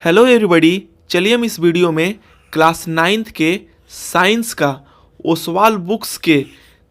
Hello everybody. चलिए हम इस वीडियो में क्लास 9th के साइंस का ओसवाल बुक्स के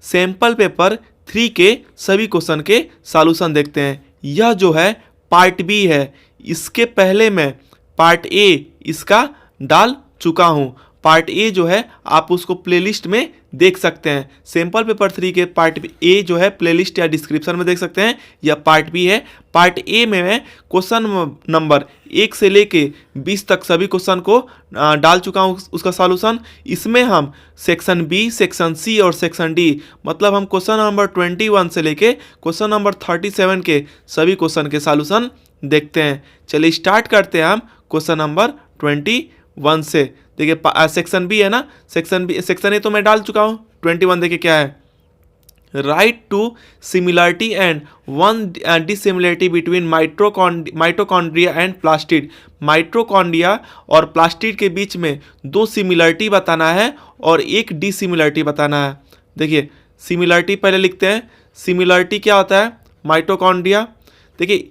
सैम्पल पेपर 3 के सभी क्वेश्चन के सॉल्यूशन देखते हैं। यह जो है पार्ट बी है। इसके पहले मैं पार्ट ए इसका डाल चुका हूँ। पार्ट ए जो है आप उसको प्लेलिस्ट में देख सकते हैं। सैम्पल पेपर 3 के पार्ट ए जो है प्लेलिस्ट या डिस्क्रिप्शन में देख सकते हैं। यह पार्ट बी है। पार्ट ए में मैं क्वेश्चन नंबर 1 से लेके 20 तक सभी क्वेश्चन को डाल चुका हूँ उसका सॉल्यूशन। इसमें हम सेक्शन बी, सेक्शन सी और सेक्शन डी मतलब हम क्वेश्चन नंबर 21 से लेके क्वेश्चन नंबर 37 के सभी क्वेश्चन के सॉल्यूशन देखते हैं। चलिए स्टार्ट करते हैं हम क्वेश्चन नंबर 21 से। देखिए सेक्शन बी है ना, सेक्शन ए तो मैं डाल चुका हूँ। 21 देखिए क्या है। Write two similarity and one dissimilarity between mitochondria and plastid. Mitochondria और प्लास्टिड के बीच में 2 सिमिलरिटी बताना है और 1 डिसिमिलरिटी बताना है। देखिए सिमिलरिटी पहले लिखते हैं। सिमिलरिटी क्या होता है? माइटोकॉन्ड्रिया। देखिए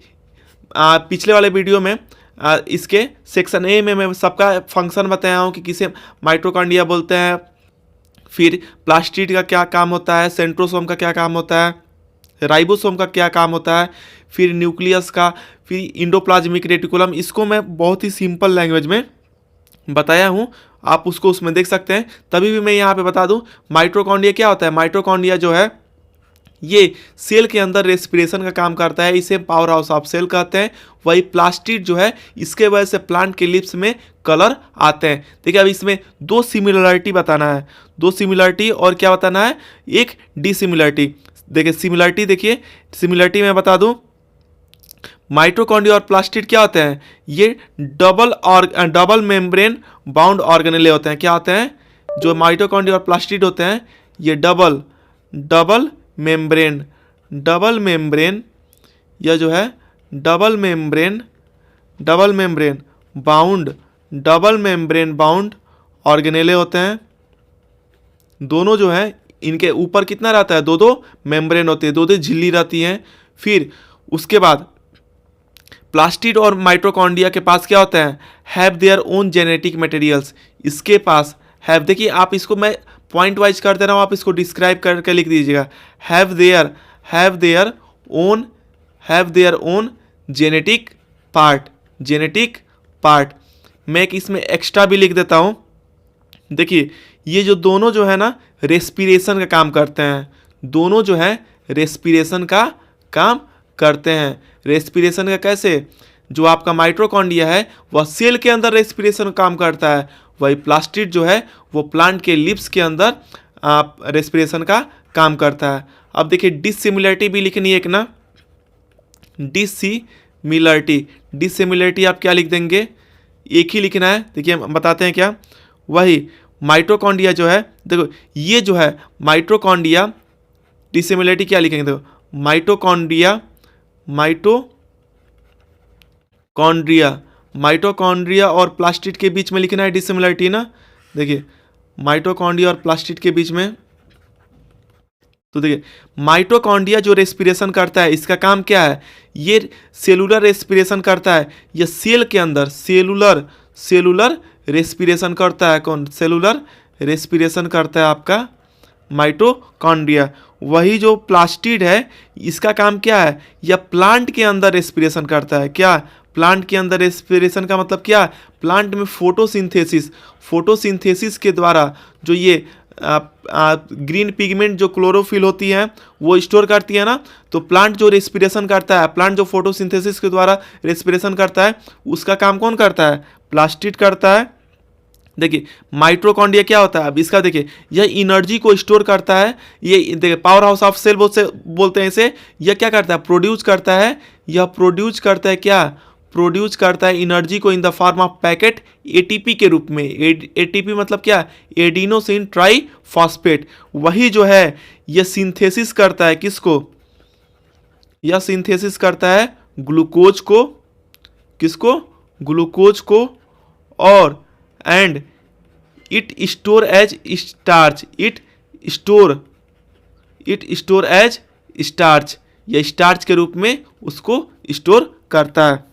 पिछले वाले वीडियो में इसके सेक्शन ए में मैं सबका फंक्शन बताया हूँ कि किसे माइटोकॉन्ड्रिया बोलते हैं, फिर प्लास्टिड का क्या काम होता है, सेंट्रोसोम का क्या काम होता है, राइबोसोम का क्या काम होता है, फिर न्यूक्लियस का, फिर इंडोप्लाज्मिक रेटिकुलम। इसको मैं बहुत ही सिंपल लैंग्वेज में बताया हूँ, आप उसको उसमें देख सकते हैं। तभी भी मैं यहाँ पे बता दूँ माइटोकॉन्ड्रिया क्या होता है। माइटोकॉन्ड्रिया जो है ये सेल के अंदर रेस्पिरेशन का काम करता है, इसे पावर हाउस ऑफ सेल कहते हैं। वही प्लास्टिड जो है इसके वजह से प्लांट के लिप्स में कलर आते हैं। देखिए अब इसमें 2 सिमिलरिटी बताना है, 2 सिमिलरिटी और क्या बताना है, 1 डिसिमिलरिटी। देखिए सिमिलरिटी, देखिए सिमिलरिटी मैं बता दूं माइटोकॉन्ड्रिया और प्लास्टिड क्या होते हैं, ये डबल मेम्ब्रेन बाउंड ऑर्गेनेले होते हैं। क्या होते हैं? जो माइटोकॉन्ड्रिया और प्लास्टिड होते हैं ये डबल मेम्ब्रेन या जो है डबल मेम्ब्रेन बाउंड ऑर्गेनेले होते हैं। दोनों जो है इनके ऊपर कितना रहता है, 2 मेम्ब्रेन होते हैं, 2 झिल्ली रहती हैं। फिर उसके बाद प्लास्टिड और माइटोकॉन्ड्रिया के पास क्या होता है, have their own genetic materials. इसके पास हैव, देखिए आप इसको मैं पॉइंट वाइज कर दे रहा हूँ, आप इसको डिस्क्राइब करके लिख दीजिएगा। Have their own genetic part. मैं एक इसमें एक्स्ट्रा भी लिख देता हूँ। देखिए ये जो दोनों जो है ना रेस्पिरेशन का काम करते हैं, दोनों जो है रेस्पिरेशन का काम करते हैं। रेस्पिरेशन का कैसे? जो आपका माइटोकॉन्ड्रिया है वह सेल के अंदर रेस्पिरेशन का काम करता है, वही प्लास्टिड जो है वो प्लांट के लिप्स के अंदर रेस्पिरेशन का काम करता है। अब देखिए डिसिमिलरिटी भी लिखनी है एक ना, डिसिमिलरिटी आप क्या लिख देंगे, एक ही लिखना है। देखिए हम बताते हैं क्या, वही माइटोकॉन्ड्रिया जो है, देखो ये जो है माइटोकॉन्ड्रिया, डिसिमिलरिटी क्या लिखेंगे, देखो माइटोकॉन्ड्रिया और प्लास्टिड के बीच में लिखना है डिसिमिलरिटी ना। देखिए माइटोकॉन्ड्रिया और प्लास्टिड के बीच में, तो देखिए माइटोकॉन्ड्रिया जो रेस्पिरेशन करता है इसका काम क्या है, ये सेलुलर रेस्पिरेशन करता है। ये सेल के अंदर सेलुलर रेस्पिरेशन करता है। कौन सेलुलर रेस्पिरेशन करता है? आपका माइटोकॉन्ड्रिया। वही जो प्लास्टिड है इसका काम क्या है, यह प्लांट के अंदर रेस्पिरेशन करता है। क्या? प्लांट के अंदर रेस्पिरेशन का मतलब क्या? प्लांट में फोटोसिंथेसिस के द्वारा जो ये ग्रीन पिगमेंट जो क्लोरोफिल होती है वो स्टोर करती है ना, तो प्लांट जो रेस्पिरेशन करता है, प्लांट जो फोटोसिंथेसिस के द्वारा रेस्पिरेशन करता है उसका काम कौन करता है? प्लास्टिड करता है। देखिए माइटोकॉन्ड्रिया क्या होता है, अब इसका देखिए यह एनर्जी को स्टोर करता है। ये देखिए पावर हाउस ऑफ सेल बोलते हैं इसे। यह क्या करता है? प्रोड्यूस करता है। यह प्रोड्यूस करता है क्या? प्रोड्यूस करता है एनर्जी को in the form of packet ATP के रूप में। एटीपी मतलब क्या? Adenosine triphosphate. वही जो है यह सिंथेसिस करता है किसको? यह सिंथेसिस करता है ग्लूकोज को। किसको? ग्लूकोज को। और and it store as starch. It store as starch. यह स्टार्च के रूप में उसको स्टोर करता है।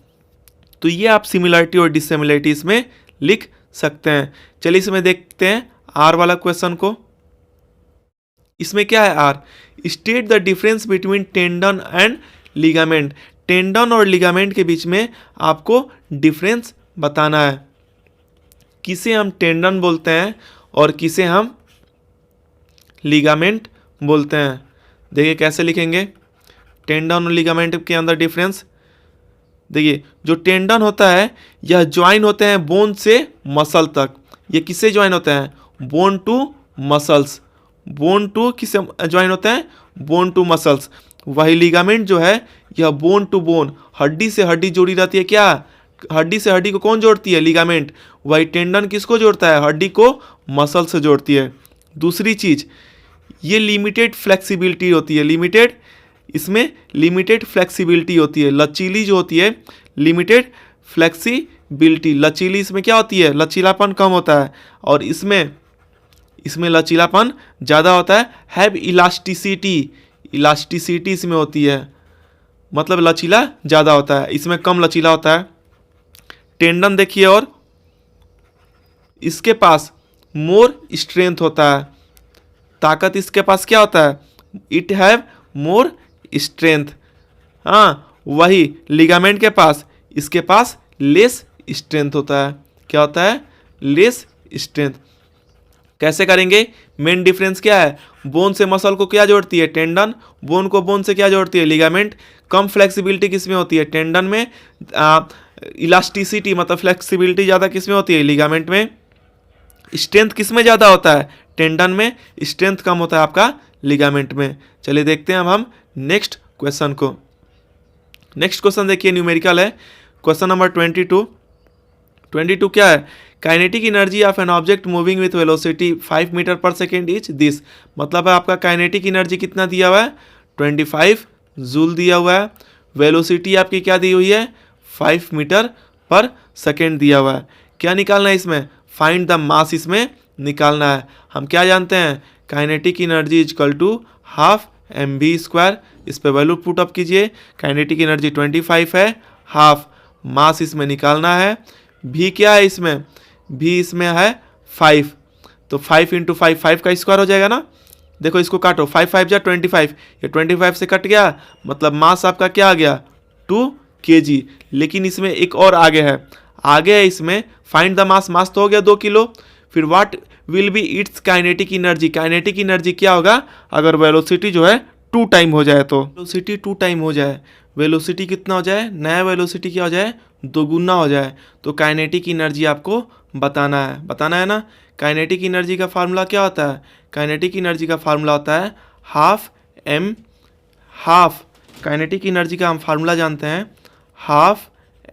तो ये आप सिमिलरिटी और डिसिमिलरिटी इसमें लिख सकते हैं। चलिए इसमें देखते हैं आर वाला क्वेश्चन को। इसमें क्या है R, state the difference between tendon and ligament. Tendon और लिगामेंट के बीच में आपको डिफरेंस बताना है, किसे हम टेंडन बोलते हैं और किसे हम लिगामेंट बोलते हैं। देखिए कैसे लिखेंगे टेंडन और लिगामेंट के अंदर डिफरेंस। देखिए जो टेंडन होता है यह ज्वाइन होते हैं बोन से मसल तक। ये किससे ज्वाइन होते हैं, bone to muscles. Bone to किससे ज्वाइन होते हैं, बोन टू मसल्स। वही लिगामेंट जो है यह बोन टू बोन, हड्डी से हड्डी जोड़ी रहती है। क्या हड्डी से हड्डी को कौन जोड़ती है, लिगामेंट। वही टेंडन किसको जोड़ता है, हड्डी को मसल से जोड़ती है। दूसरी चीज ये लिमिटेड फ्लेक्सिबिलिटी होती है, लिमिटेड, इसमें लिमिटेड फ्लेक्सिबिलिटी होती है। लचीली जो होती है, लिमिटेड फ्लेक्सिबिलिटी, लचीली इसमें क्या होती है, लचीलापन कम होता है। और इसमें लचीलापन ज़्यादा होता है। हैव इलास्टिसिटी, इलास्टिसिटी इसमें होती है, मतलब लचीला ज़्यादा होता है, इसमें कम लचीला होता है। टेंडन देखिए और इसके पास मोर स्ट्रेंथ होता है, ताकत इसके पास क्या होता है, इट हैव मोर स्ट्रेंथ। हाँ वही लिगामेंट के पास, इसके पास लेस स्ट्रेंथ होता है। क्या होता है, लेस स्ट्रेंथ। कैसे करेंगे, मेन डिफरेंस क्या है, बोन से मसल को क्या जोड़ती है, टेंडन। बोन को बोन से क्या जोड़ती है, लिगामेंट। कम फ्लेक्सिबिलिटी किसमें होती है, टेंडन में। इलास्टिसिटी मतलब फ्लेक्सिबिलिटी ज़्यादा किसमें होती है, लिगामेंट में। स्ट्रेंथ किसमें ज़्यादा होता है, टेंडन में। स्ट्रेंथ कम होता है आपका लिगामेंट में। चलिए देखते हैं अब हम नेक्स्ट क्वेश्चन को। नेक्स्ट क्वेश्चन देखिए न्यूमेरिकल है, क्वेश्चन नंबर 22 क्या है, kinetic energy of an object moving with velocity 5 metre पर सेकेंड इज दिस। मतलब है आपका काइनेटिक एनर्जी कितना दिया हुआ है, 25 जूल दिया हुआ है। वेलोसिटी आपकी क्या दी हुई है, 5 मीटर पर सेकेंड दिया हुआ है। क्या निकालना है इसमें, फाइंड द मास इसमें निकालना है। हम क्या जानते हैं, kinetic energy equal to half mv²। इस पे वैल्यू पुट अप कीजिए। काइनेटिक एनर्जी 25 है, हाफ मास इसमें निकालना है। v क्या है इसमें, v इसमें है 5, तो 5 × 5, 5 का स्क्वायर हो जाएगा ना। देखो इसको काटो, 5 5 जा 25, ये 25 से कट गया, मतलब मास आपका क्या आ गया, 2 kg। लेकिन इसमें एक और आगे है, आगे है इसमें फाइंड द मास। मास तो हो गया 2 किलो। फिर what will be it's kinetic energy. Kinetic energy क्या होगा, अगर वेलोसिटी जो है 2 टाइम हो जाए, तो वेलोसिटी 2 टाइम हो जाए, वेलोसिटी कितना हो जाए, नया वेलोसिटी क्या हो जाए, दोगुना हो जाए, तो काइनेटिक एनर्जी आपको बताना है ना। काइनेटिक एनर्जी का फार्मूला क्या होता है, काइनेटिक एनर्जी का फार्मूला होता है हाफ काइनेटिक एनर्जी का हम फार्मूला जानते हैं, half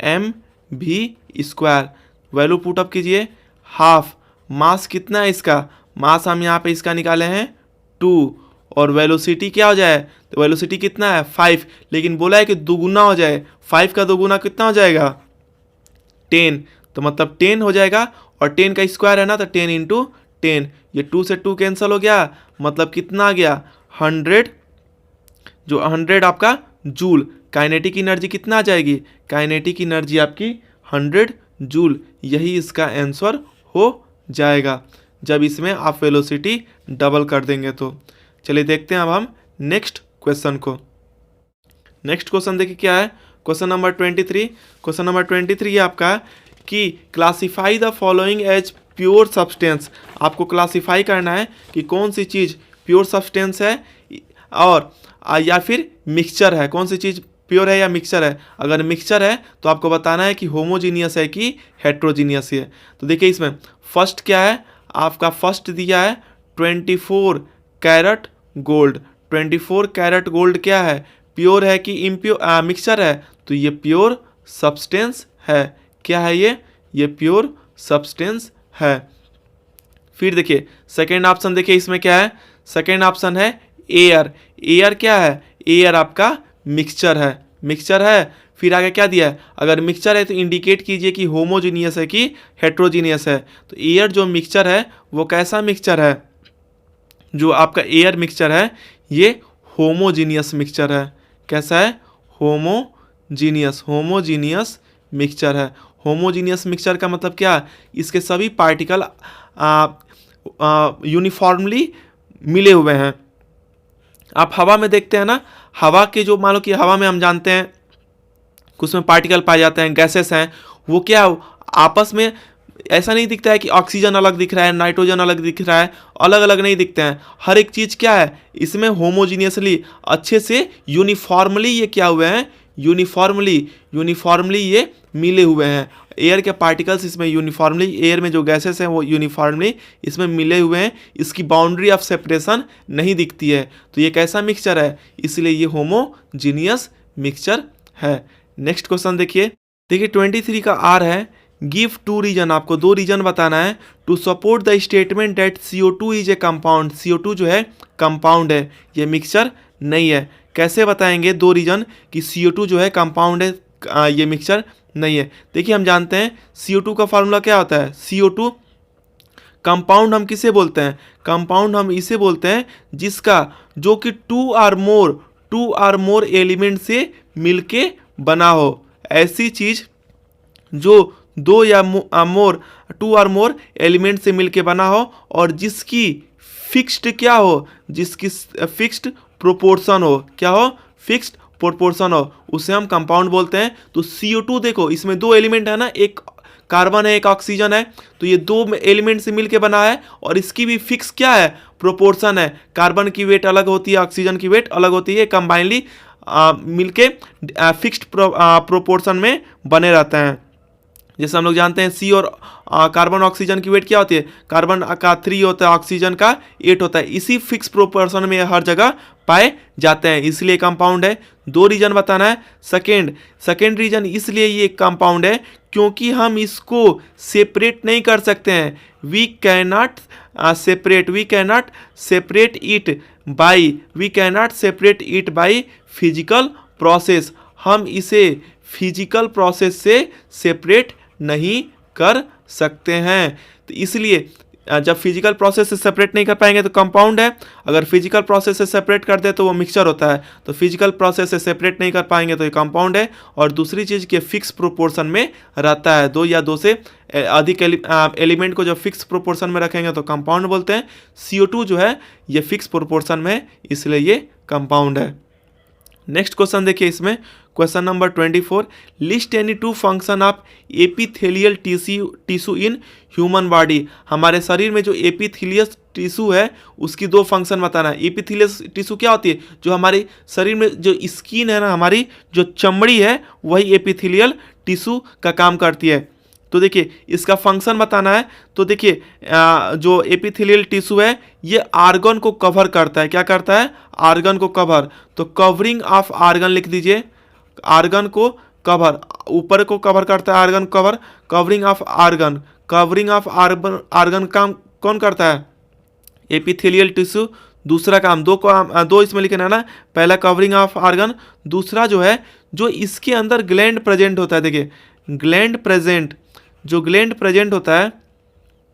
mv²। Value put up कीजिए, हाफ मास कितना है इसका, मास हम यहाँ पे इसका निकाले हैं 2, और वेलोसिटी क्या हो जाए, तो वेलोसिटी कितना है 5, लेकिन बोला है कि दोगुना हो जाए। 5 का दोगुना कितना हो जाएगा, 10, तो मतलब 10 हो जाएगा। और 10 का स्क्वायर है ना, तो 10 × 10, ये 2 से 2 कैंसिल हो गया, मतलब कितना आ गया 100, जो 100 आपका जूल। काइनेटिक एनर्जी कितना आ जाएगी, काइनेटिक एनर्जी आपकी 100 जूल। यही इसका आंसर हो जाएगा जब इसमें आप वेलोसिटी डबल कर देंगे तो। चलिए देखते हैं अब हम नेक्स्ट क्वेश्चन को। नेक्स्ट क्वेश्चन देखिए क्या है, क्वेश्चन नंबर 23। क्वेश्चन नंबर 23 ये आपका कि classify the following as pure substance. आपको क्लासीफाई करना है कि कौन सी चीज़ प्योर सब्सटेंस है और या फिर मिक्सचर है, कौन सी चीज़ प्योर है या मिक्सचर है। अगर मिक्सचर है तो आपको बताना है कि होमोजीनियस है कि हेट्रोजीनियस है। तो देखिए इसमें फर्स्ट क्या है, आपका फर्स्ट दिया है 24 कैरेट गोल्ड। 24 कैरेट गोल्ड क्या है, प्योर है कि इम्प्योर, मिक्सचर है, तो ये प्योर सब्सटेंस है। क्या है ये प्योर सब्सटेंस है। फिर देखिए सेकेंड ऑप्शन, देखिए इसमें क्या है, सेकेंड ऑप्शन है एयर। एयर क्या है, एयर आपका मिक्सचर है। फिर आगे क्या दिया है, अगर मिक्सचर है तो इंडिकेट कीजिए कि होमोजीनियस है कि हेट्रोजीनियस है। तो एयर जो मिक्सचर है वो कैसा मिक्सचर है, जो आपका एयर मिक्सचर है ये होमोजीनियस मिक्सचर है। कैसा है, होमोजीनियस मिक्सचर है। होमोजीनियस मिक्सचर का मतलब क्या है, इसके सभी पार्टिकल यूनिफॉर्मली मिले हुए हैं। आप हवा में देखते हैं ना, हवा के जो, मान लो कि हवा में हम जानते हैं कुछ में पार्टिकल पाए जाते हैं, गैसेस हैं, वो क्या आपस में ऐसा नहीं दिखता है कि ऑक्सीजन अलग दिख रहा है, नाइट्रोजन अलग दिख रहा है, अलग अलग नहीं दिखते हैं। हर एक चीज़ क्या है इसमें होमोजीनियसली अच्छे से यूनिफॉर्मली ये क्या हुए हैं, यूनिफॉर्मली ये मिले हुए हैं। एयर के पार्टिकल्स इसमें यूनिफॉर्मली, एयर में जो गैसेस हैं वो यूनिफॉर्मली इसमें मिले हुए हैं, इसकी बाउंड्री ऑफ सेपरेशन नहीं दिखती है। तो ये कैसा मिक्सचर है, इसलिए ये होमोजीनियस मिक्सचर है। नेक्स्ट क्वेश्चन देखिए 23 का आर है, गिव 2 रीजन, आपको 2 रीजन बताना है to support the statement that CO2 is a compound. CO2 जो है कंपाउंड है, ये मिक्सचर नहीं है। कैसे बताएंगे 2 रीजन कि CO2 जो है कंपाउंड है, ये मिक्सचर नहीं है। देखिए हम जानते हैं CO2 का फार्मूला क्या होता है, CO2 कंपाउंड हम किसे बोलते हैं, कंपाउंड हम इसे बोलते हैं जिसका जो कि 2 आर मोर एलिमेंट से मिलके बना हो। ऐसी चीज जो 2 या मोर 2 और मोर एलिमेंट से मिलके बना हो और जिसकी फिक्स्ड क्या हो, जिसकी फिक्स्ड प्रोपोर्शन हो, क्या हो, फिक्स्ड प्रोपोर्शन हो, उसे हम कंपाउंड बोलते हैं। तो CO2 देखो इसमें 2 एलिमेंट है ना, एक कार्बन है एक ऑक्सीजन है, तो ये 2 एलिमेंट से मिलके बना है और इसकी भी फिक्स क्या है, प्रोपोर्शन है। कार्बन की वेट अलग होती है, ऑक्सीजन की वेट अलग होती है, कंबाइनली मिलके फिक्स्ड प्रोपोर्शन में बने रहते हैं। जैसे हम लोग जानते हैं C और कार्बन ऑक्सीजन की वेट क्या होती है, कार्बन का 3 होता है, ऑक्सीजन का 8 होता है। इसी फिक्स प्रोपोर्शन में हर जगह पाए जाते हैं, इसलिए कंपाउंड है। 2 रीजन बताना है। सेकेंड रीजन इसलिए ये कंपाउंड है क्योंकि हम इसको सेपरेट नहीं कर सकते हैं। We cannot separate it by physical process. हम इसे फिजिकल प्रोसेस से सेपरेट नहीं कर सकते हैं। तो इसलिए जब फिजिकल प्रोसेस से सेपरेट नहीं कर पाएंगे तो कंपाउंड है, अगर फिजिकल प्रोसेस से सेपरेट कर दे तो वो मिक्सचर होता है। तो फिजिकल प्रोसेस से सेपरेट नहीं कर पाएंगे तो ये कंपाउंड है। और दूसरी चीज़ के फिक्स प्रोपोर्शन में रहता है, 2 या 2 से अधिक एलिमेंट को जब फिक्स प्रोपोर्शन में रखेंगे तो कंपाउंड बोलते हैं। CO2 जो है ये फिक्स प्रोपोर्शन में, इसलिए ये कंपाउंड है। नेक्स्ट क्वेश्चन देखिए, इसमें question number 24, list any 2 function of epithelial tissue in human body. हमारे शरीर में जो एपिथेलियस टिश्यू है उसकी 2 फंक्शन बताना है। एपिथेलियस टिश्यू क्या होती है, जो हमारे शरीर में जो स्किन है ना, हमारी जो चमड़ी है वही एपिथेलियल टिश्यू का काम करती है। तो देखिए इसका फंक्शन बताना है। तो देखिए जो एपिथेलियल टिश्यू है ये आर्गन को कवर करता है, क्या करता है, आर्गन को कवर। तो कवरिंग ऑफ आर्गन लिख दीजिए, आर्गन को कवर, ऊपर को कवर करता है organ cover, covering of organ काम कौन करता है, एपिथेलियल टिश्यू। दूसरा काम, 2 इसमें लिखना है ना, पहला कवरिंग ऑफ आर्गन, दूसरा जो है जो इसके अंदर ग्लैंड प्रेजेंट होता है। देखिए ग्लैंड प्रेजेंट होता है,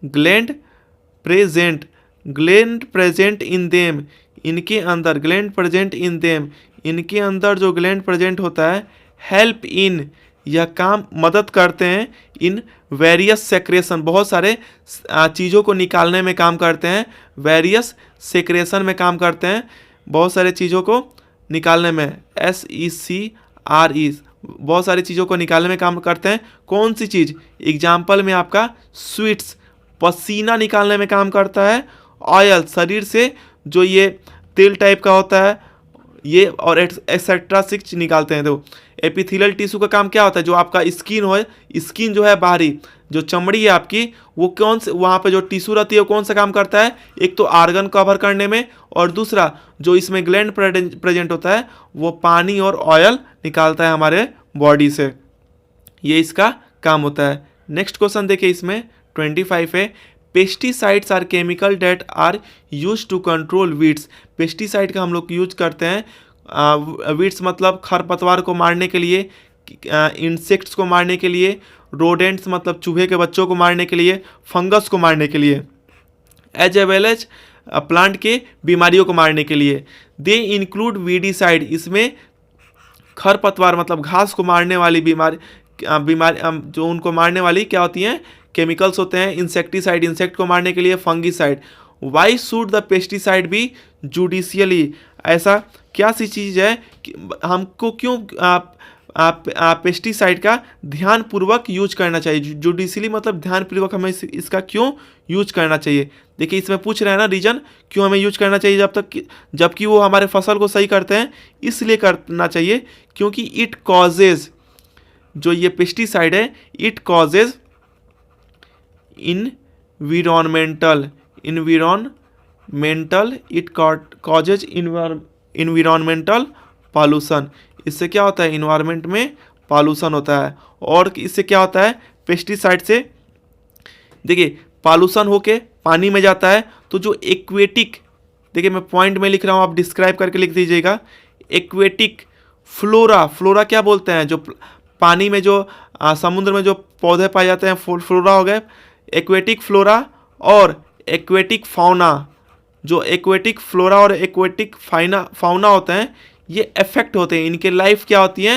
ग्लैंड प्रेजेंट इन देम, इनके अंदर ग्लैंड प्रेजेंट इन देम, इनके अंदर जो ग्लैंड प्रेजेंट होता है, हेल्प इन, यह काम मदद करते हैं, इन वेरियस सेक्रेशन, बहुत सारे चीज़ों को निकालने में काम करते हैं, वेरियस सेक्रेशन में काम करते हैं, बहुत सारे चीज़ों को निकालने में, SECRE, बहुत सारी चीज़ों को निकालने में काम करते हैं। कौन सी चीज़, एग्जाम्पल में आपका स्वीट्स, पसीना निकालने में काम करता है, ऑयल, शरीर से जो ये तेल टाइप का होता है ये, और एक्सेट्रा 6 निकालते हैं। तो एपिथेलियल टिश्यू का काम क्या होता है, जो आपका स्किन हो, स्किन जो है बाहरी जो चमड़ी है आपकी, वो कौन से, वहाँ पे जो टिश्यू रहती है वो कौन सा काम करता है, एक तो आर्गन कवर करने में, और दूसरा जो इसमें ग्लैंड प्रेजेंट होता है वो पानी और ऑयल निकालता है हमारे बॉडी से, ये इसका काम होता है। नेक्स्ट क्वेश्चन देखिए, इसमें 25 है, pesticides are chemical that are use to control weeds. Pesticide का हम लोग यूज करते हैं, वीड्स मतलब खरपतवार को मारने के लिए, इंसेक्ट्स को मारने के लिए, रोडेंट्स मतलब चूहे के बच्चों को मारने के लिए, फंगस को मारने के लिए, एज वेल एज प्लांट के बीमारियों को मारने के लिए। दे इंक्लूड वीडिसाइड, इसमें खरपतवार मतलब घास को मारने वाली बीमारी बीमारी जो उनको मारने वाली क्या होती हैं, केमिकल्स होते हैं। इंसेक्टिसाइड इंसेक्ट को मारने के लिए, fungicide. Why should the pesticide be judicially, ऐसा क्या सी चीज़ है कि हमको क्यों पेस्टिसाइड का ध्यानपूर्वक यूज करना चाहिए। जुडिशियली मतलब ध्यानपूर्वक हमें इसका क्यों यूज करना चाहिए। देखिए इसमें पूछ रहे हैं ना रीजन क्यों हमें यूज करना चाहिए जबकि वो हमारे फसल को सही करते हैं, इसलिए करना चाहिए क्योंकि इट कॉजेज, जो ये पेस्टिसाइड है, it causes environmental it causes environmental pollution. इससे क्या होता है, इन्वायरमेंट में पॉल्यूशन होता है। और इससे क्या होता है, पेस्टिसाइड से देखिए पॉल्यूशन होके पानी में जाता है, तो जो एक्वेटिक, देखिए मैं पॉइंट में लिख रहा हूँ, आप डिस्क्राइब करके लिख दीजिएगा। एक्वेटिक फ्लोरा क्या बोलते हैं, जो पानी में जो समुद्र में जो पौधे पाए जाते हैं, फ्लोरा हो गए। एक्वेटिक फ्लोरा और एक्वेटिक फाउना, जो एक्वेटिक फ्लोरा और एक्वेटिक फाउना होते हैं, ये इफेक्ट होते हैं, इनके लाइफ क्या होती है,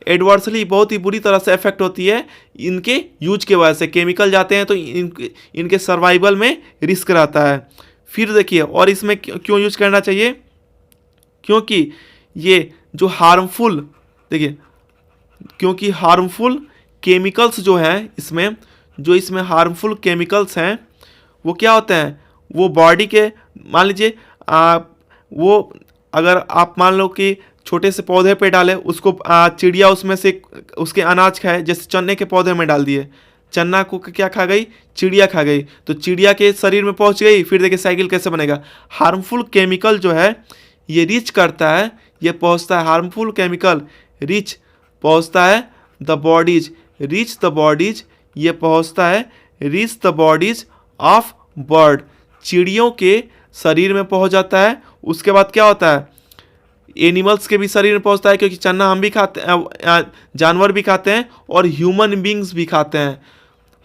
एडवर्सली बहुत ही बुरी तरह से इफेक्ट होती है इनके यूज के वजह से। केमिकल जाते हैं तो इनके सर्वाइवल में रिस्क रहता है। फिर देखिए और इसमें क्यों यूज करना चाहिए, क्योंकि ये जो हार्मफुल, देखिए क्योंकि हार्मफुल केमिकल्स जो हैं इसमें हार्मफुल केमिकल्स हैं, वो क्या होते हैं, वो बॉडी के, मान लीजिए वो अगर आप मान लो कि छोटे से पौधे पे डाले उसको, चिड़िया उसमें से उसके अनाज खाए, जैसे चने के पौधे में डाल दिए, चना को क्या खा गई, चिड़िया खा गई, तो चिड़िया के शरीर में पहुंच गई। फिर देखिए साइकिल कैसे बनेगा। हार्मफुल केमिकल जो है ये रीच करता है, ये पहुंचता है, हार्मफुल केमिकल रीच पहुंचता है the bodies, reach the bodies, ये पहुंचता है reach the bodies of bird, चिड़ियों के शरीर में पहुंच जाता है। उसके बाद क्या होता है, एनिमल्स के भी शरीर में पहुंचता है, क्योंकि चना हम भी खाते हैं, जानवर भी खाते हैं और ह्यूमन बींग्स भी खाते हैं।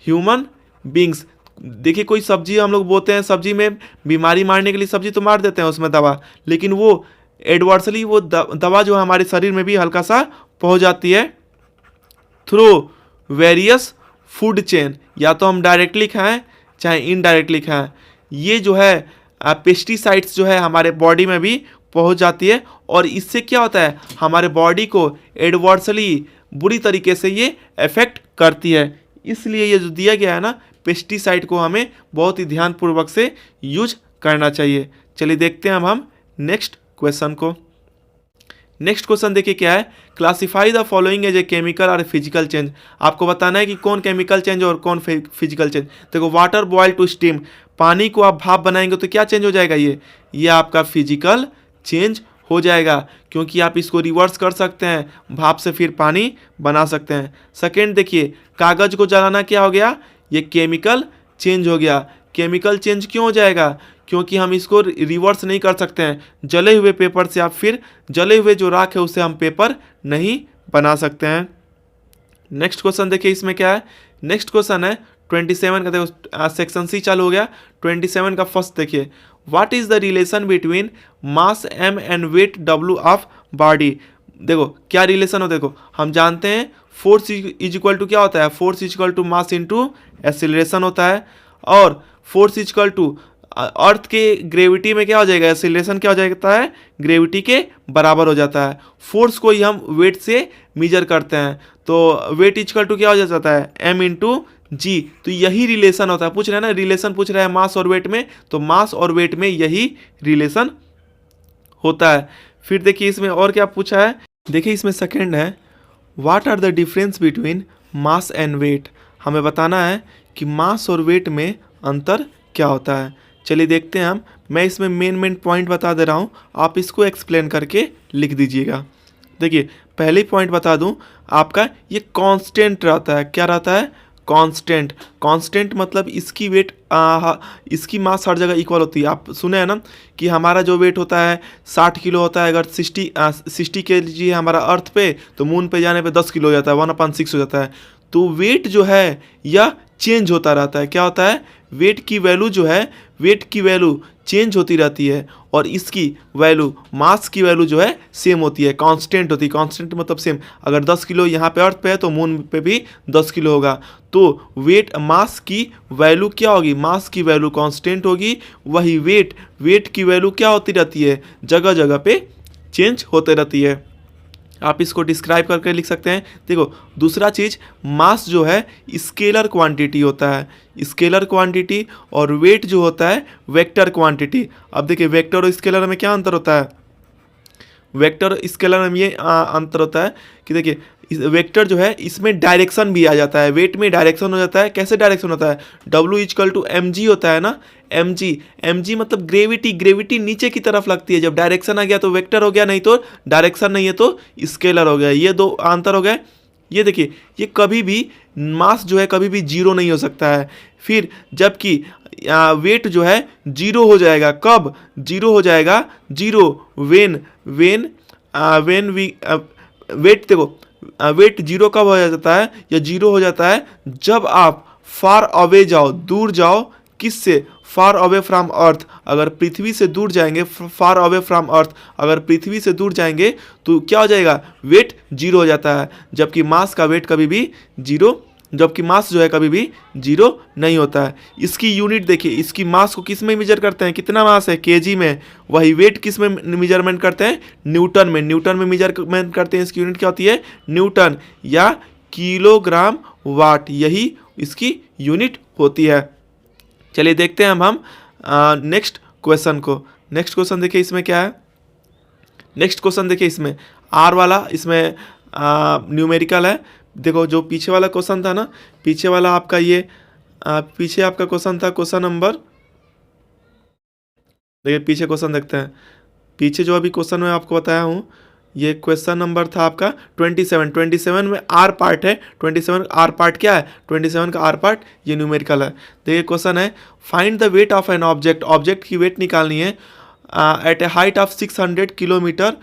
ह्यूमन बींग्स, देखिए कोई सब्जी हम लोग बोते हैं, सब्जी में बीमारी मारने के लिए सब्जी तो मार देते हैं उसमें दवा, लेकिन वो एडवर्सली वो दवा जो हमारे शरीर में भी हल्का सा पहुंच जाती है थ्रू वेरियस फूड चेन, या तो हम डायरेक्टली खाएं चाहे इनडायरेक्टली खाएं। ये जो है पेस्टिसाइड्स जो है हमारे बॉडी में भी पहुंच जाती है, और इससे क्या होता है, हमारे बॉडी को एडवर्सली बुरी तरीके से ये अफेक्ट करती है। इसलिए ये जो दिया गया है ना, पेस्टिसाइड को हमें बहुत ही ध्यानपूर्वक से यूज करना चाहिए। चलिए देखते हैं अब हम नेक्स्ट क्वेश्चन को। नेक्स्ट क्वेश्चन देखिए क्या है, classify the following as a chemical और फिजिकल चेंज। आपको बताना है कि कौन केमिकल चेंज और कौन फिजिकल चेंज। देखो वाटर बॉयल टू स्टीम, पानी को आप भाप बनाएंगे तो क्या चेंज हो जाएगा, ये आपका फिजिकल चेंज हो जाएगा, क्योंकि आप इसको रिवर्स कर सकते हैं, भाप से फिर पानी बना सकते हैं। सेकेंड देखिए, कागज़ को जलाना क्या हो गया, ये केमिकल चेंज हो गया। केमिकल चेंज क्यों हो जाएगा, क्योंकि हम इसको रिवर्स नहीं कर सकते हैं। जले हुए पेपर से आप फिर जले हुए जो राख है उससे हम पेपर नहीं बना सकते हैं। नेक्स्ट क्वेश्चन देखिए इसमें क्या है, नेक्स्ट क्वेश्चन है 27 का, देखो सेक्शन सी चालू हो गया। 27 का फर्स्ट देखिए, what is the relation between mass m and weight w of body. देखो क्या रिलेशन हो, देखो हम जानते हैं फोर्स इज इक्वल टू क्या होता है, force is equal to mass into acceleration होता है, और force is equal to earth के ग्रेविटी में क्या हो जाएगा, एक्सीलरेशन क्या हो जाता है, ग्रेविटी के बराबर हो जाता है। फोर्स को ही हम वेट से मेजर करते हैं, तो वेट इक्वल टू क्या हो जाता है, m इंटू जी। तो यही रिलेशन होता है, पूछ रहे हैं ना, रिलेशन पूछ रहा है मास और वेट में, तो मास और वेट में यही रिलेशन होता है। फिर देखिए इसमें और क्या पूछा है, देखिए इसमें सेकंड है, what are the difference between mass and weight. हमें बताना है कि मास और वेट में अंतर क्या होता है। चलिए देखते हैं हम, मैं इसमें मेन पॉइंट बता दे रहा हूँ, आप इसको एक्सप्लेन करके लिख दीजिएगा। देखिए पहले पॉइंट बता दूँ आपका, ये कांस्टेंट रहता है, क्या रहता है, कांस्टेंट। कांस्टेंट मतलब इसकी वेट इसकी मास हर जगह इक्वल होती है। आप सुने हैं ना कि हमारा जो वेट होता है 60 किलो होता है, अगर 60 kg है हमारा अर्थ पे, तो मून पे जाने पे 10 किलो हो जाता है, 1/6 हो जाता है। तो वेट जो है यह चेंज होता रहता है, क्या होता है, वेट की वैल्यू जो है, वेट की वैल्यू चेंज होती रहती है और इसकी वैल्यू, मास की वैल्यू जो है सेम होती है, कांस्टेंट होती है। कांस्टेंट मतलब सेम। अगर 10 किलो यहाँ पे अर्थ पे है तो मून पे भी 10 किलो होगा। तो वेट, मास की वैल्यू क्या होगी, मास की वैल्यू कांस्टेंट होगी। वही वेट की वैल्यू क्या होती रहती है, जगह जगह पे चेंज होते रहती है। आप इसको डिस्क्राइब करके लिख सकते हैं। देखो दूसरा चीज़, मास जो है स्केलर क्वांटिटी होता है, स्केलर क्वांटिटी, और वेट जो होता है वेक्टर क्वांटिटी। अब देखिए वेक्टर और स्केलर में क्या अंतर होता है, वेक्टर स्केलर में ये अंतर होता है कि देखिए वेक्टर जो है इसमें डायरेक्शन भी आ जाता है, वेट में डायरेक्शन हो जाता है। कैसे डायरेक्शन होता है, W=mg होता है ना, mg मतलब ग्रेविटी नीचे की तरफ लगती है। जब डायरेक्शन आ गया तो वेक्टर हो गया, नहीं तो डायरेक्शन नहीं है तो स्केलर हो गया। ये दो अंतर हो गए। ये देखिए ये कभी भी मास जो है कभी भी जीरो नहीं हो सकता है। फिर जबकि वेट जो है जीरो हो जाएगा, कब जीरो हो जाएगा, जीरो वेन वी वेट, देखो वेट जीरो कब हो जाता है, या जीरो हो जाता है जब आप फार अवे जाओ, दूर जाओ, किससे, फार अवे फ्रॉम अर्थ। अगर पृथ्वी से दूर जाएंगे, फार अवे फ्रॉम अर्थ, अगर पृथ्वी से दूर जाएंगे तो क्या हो जाएगा, वेट जीरो हो जाता है। जबकि मास का वेट कभी भी जीरो, जबकि मास जो है कभी भी जीरो नहीं होता है। इसकी यूनिट देखिए, इसकी मास को किस में मेजर करते हैं, कितना मास है, केजी में। वही वेट किस में मेजरमेंट करते हैं, न्यूटन में। न्यूटन में मेजरमेंट करते हैं। इसकी यूनिट क्या होती है, न्यूटन या किलोग्राम वाट, यही इसकी यूनिट होती है। चलिए देखते हैं हम नेक्स्ट क्वेश्चन को। नेक्स्ट क्वेश्चन देखिए इसमें क्या है, नेक्स्ट क्वेश्चन देखिए इसमें आर वाला, इसमें न्यूमेरिकल है। देखो जो पीछे वाला क्वेश्चन था ना, पीछे वाला आपका ये पीछे आपका क्वेश्चन था, क्वेश्चन नंबर, देखिए पीछे क्वेश्चन देखते हैं। पीछे जो अभी क्वेश्चन में आपको बताया हूँ, ये क्वेश्चन नंबर था आपका 27 में आर पार्ट है। 27 आर पार्ट क्या है, 27 का आर पार्ट ये न्यूमेरिकल है। देखिए क्वेश्चन है, find the weight of an object, object की वेट निकालनी है at a height of 600 kilometre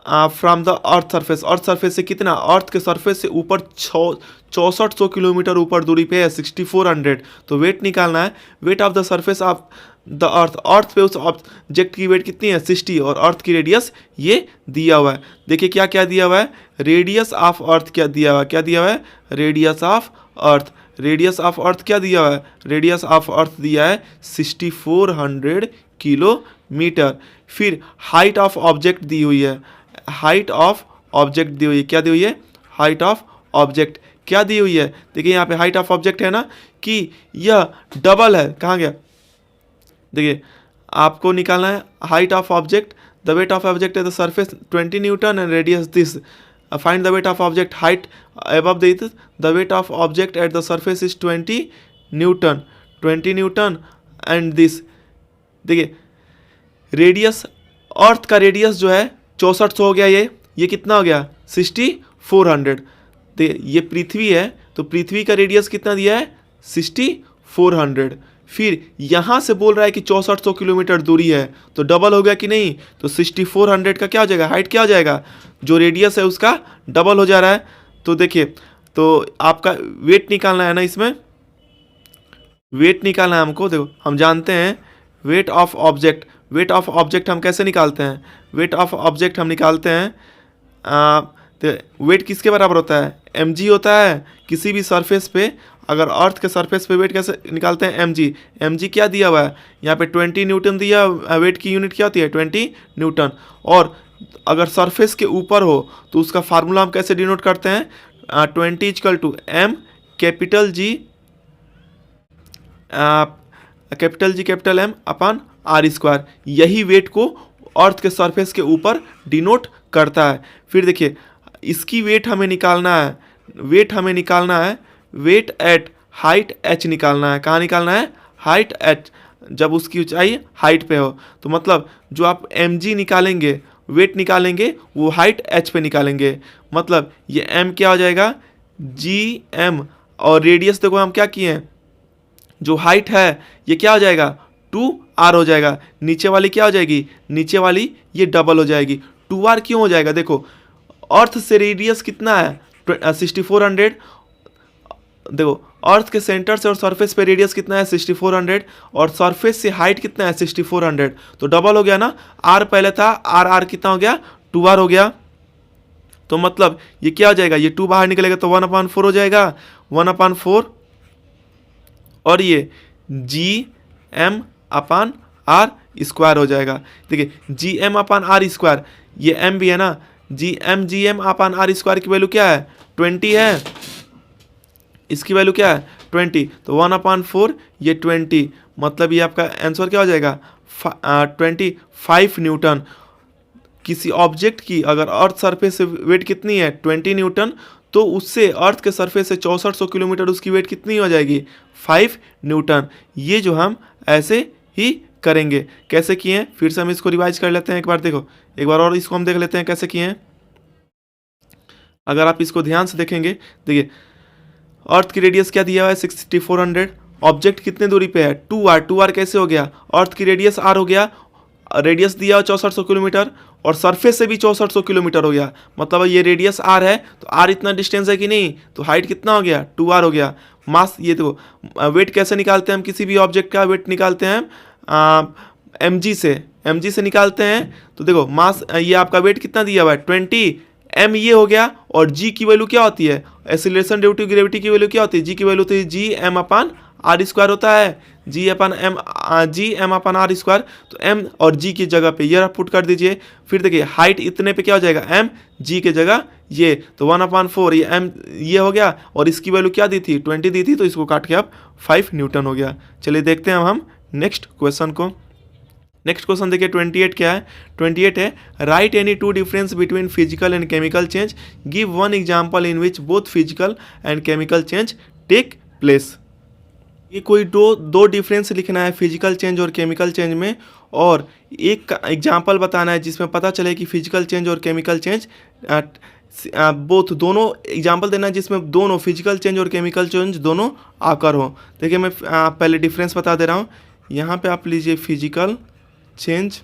from the earth surface. Earth surface से कितना, अर्थ के सरफेस से ऊपर 6400 किलोमीटर ऊपर दूरी पे है, 6400। तो वेट निकालना है, weight of the surface of the earth, earth पे उस ऑब्जेक्ट की वेट कितनी है, 60, और अर्थ की रेडियस ये दिया हुआ है। देखिए क्या क्या दिया हुआ है, रेडियस ऑफ अर्थ क्या दिया हुआ है, क्या दिया हुआ है, radius of earth. Radius of earth क्या दिया हुआ है, रेडियस ऑफ अर्थ दिया है 6400 किलोमीटर। फिर हाइट ऑफ ऑब्जेक्ट दी हुई है, हाइट ऑफ ऑब्जेक्ट दी हुई है, क्या दी हुई है, हाइट ऑफ ऑब्जेक्ट क्या दी हुई है। देखिए यहाँ पे हाइट ऑफ ऑब्जेक्ट है ना कि यह डबल है, कहाँ गया, देखिए आपको निकालना है height of object, the weight of object at the surface 20 Newton and radius this. Find the weight of object height above this, the weight of object at the surface is 20 Newton, 20 Newton and this. देखिए radius, अर्थ का radius जो है 6400 हो गया, ये कितना हो गया 6400। देखिए ये पृथ्वी है तो पृथ्वी का रेडियस कितना दिया है 6400। फिर यहाँ से बोल रहा है कि 6400 किलोमीटर दूरी है, तो डबल हो गया कि नहीं, तो 6400 का क्या हो जाएगा, हाइट क्या हो जाएगा, जो रेडियस है उसका डबल हो जा रहा है। तो देखिए तो आपका वेट निकालना है ना, इसमें वेट निकालना है हमको। देखो हम जानते हैं weight of object, weight of object हम कैसे निकालते हैं, वेट ऑफ ऑब्जेक्ट हम निकालते हैं तो वेट किसके बराबर होता है, mg होता है। किसी भी सरफेस पे, अगर अर्थ के सरफेस पे वेट कैसे निकालते हैं, mg, mg क्या दिया हुआ है यहाँ पे 20 न्यूटन दिया, वेट की यूनिट क्या होती है 20 न्यूटन। और अगर सरफेस के ऊपर हो तो उसका फार्मूला हम कैसे डिनोट करते हैं, 20 = m capital G capital M upon r²। यही वेट को अर्थ के सरफेस के ऊपर डिनोट करता है। फिर देखिए इसकी वेट हमें निकालना है, वेट हमें निकालना है, वेट एट हाइट h निकालना है। कहाँ निकालना है, हाइट h, जब उसकी ऊंचाई हाइट पे हो। तो मतलब जो आप mg निकालेंगे, वेट निकालेंगे, वो हाइट h पे निकालेंगे। मतलब ये m क्या हो जाएगा, gm, और रेडियस देखो हम क्या किए हैं, जो हाइट है ये क्या हो जाएगा 2r हो जाएगा। नीचे वाली क्या हो जाएगी, नीचे वाली ये डबल हो जाएगी। 2r क्यों हो जाएगा, देखो अर्थ से रेडियस कितना है 6400, देखो अर्थ के सेंटर से और सरफेस पे रेडियस कितना है 6400 और सरफेस से हाइट कितना है 6400, तो डबल हो गया ना। आर पहले था, आर आर कितना हो गया 2r हो गया। तो मतलब ये क्या हो जाएगा, ये 2 बाहर निकलेगा तो 1/4 हो जाएगा, 1/4 और ये GM/r² हो जाएगा। देखिए GM/r², ये m भी है ना, GM/r² की वैल्यू क्या है 20 है, इसकी वैल्यू क्या है 20, तो 1/4 ये 20, मतलब ये आपका आंसर क्या हो जाएगा 25 न्यूटन। किसी ऑब्जेक्ट की अगर अर्थ सरफेस से वेट कितनी है 20 न्यूटन, तो उससे अर्थ के सरफेस से 6400 किलोमीटर उसकी वेट कितनी हो जाएगी 5 न्यूटन। ये जो हम ऐसे ही करेंगे। कैसे किए हैं फिर से हम इसको रिवाइज कर लेते हैं एक बार। देखो एक बार और इसको हम देख लेते हैं कैसे किए हैं। अगर आप इसको ध्यान से देखेंगे, देखिए अर्थ की रेडियस क्या दिया हुआ है 6400, ऑब्जेक्ट कितने दूरी पे है 2r कैसे हो गया, अर्थ की रेडियस r हो गया, रेडियस दिया 6400 किलोमीटर और सरफेस से भी 6400 किलोमीटर हो गया, मतलब ये रेडियस r है तो r इतना डिस्टेंस है कि नहीं, तो हाइट कितना हो गया 2r हो गया। मास, ये देखो वेट कैसे निकालते हैं हम, किसी भी ऑब्जेक्ट का वेट निकालते हैं mg से निकालते हैं। तो देखो मास, ये आपका वेट कितना दिया हुआ है 20, m ये हो गया और g की वैल्यू क्या होती है, एक्सीलरेशन ड्यू टू ग्रेविटी की वैल्यू क्या होती है, g की वैल्यू होती है GM/r² होता है, GM/r²। तो m और g की जगह पे ये पुट कर दीजिए। फिर देखिए हाइट इतने पे क्या हो जाएगा m, g के जगह ये, तो 1/4 ये m ये हो गया और इसकी वैल्यू क्या दी थी 20 दी थी, तो इसको काट के अब 5 न्यूटन हो गया। चलिए देखते हैं हम नेक्स्ट क्वेश्चन को। नेक्स्ट क्वेश्चन देखिए 28 क्या है, 28 है write any two difference between physical and chemical change, give one example in which both physical and chemical change take place. ये कोई दो डिफरेंस लिखना है फिजिकल चेंज और केमिकल चेंज में, और एक एग्जांपल बताना है जिसमें पता चले कि फिजिकल चेंज और केमिकल चेंज बोथ, दोनों एग्जांपल देना है जिसमें दोनों फिजिकल चेंज और केमिकल चेंज दोनों आकर हो। देखिए मैं पहले डिफरेंस बता दे रहा हूँ। यहाँ पे आप लीजिए फिजिकल चेंज,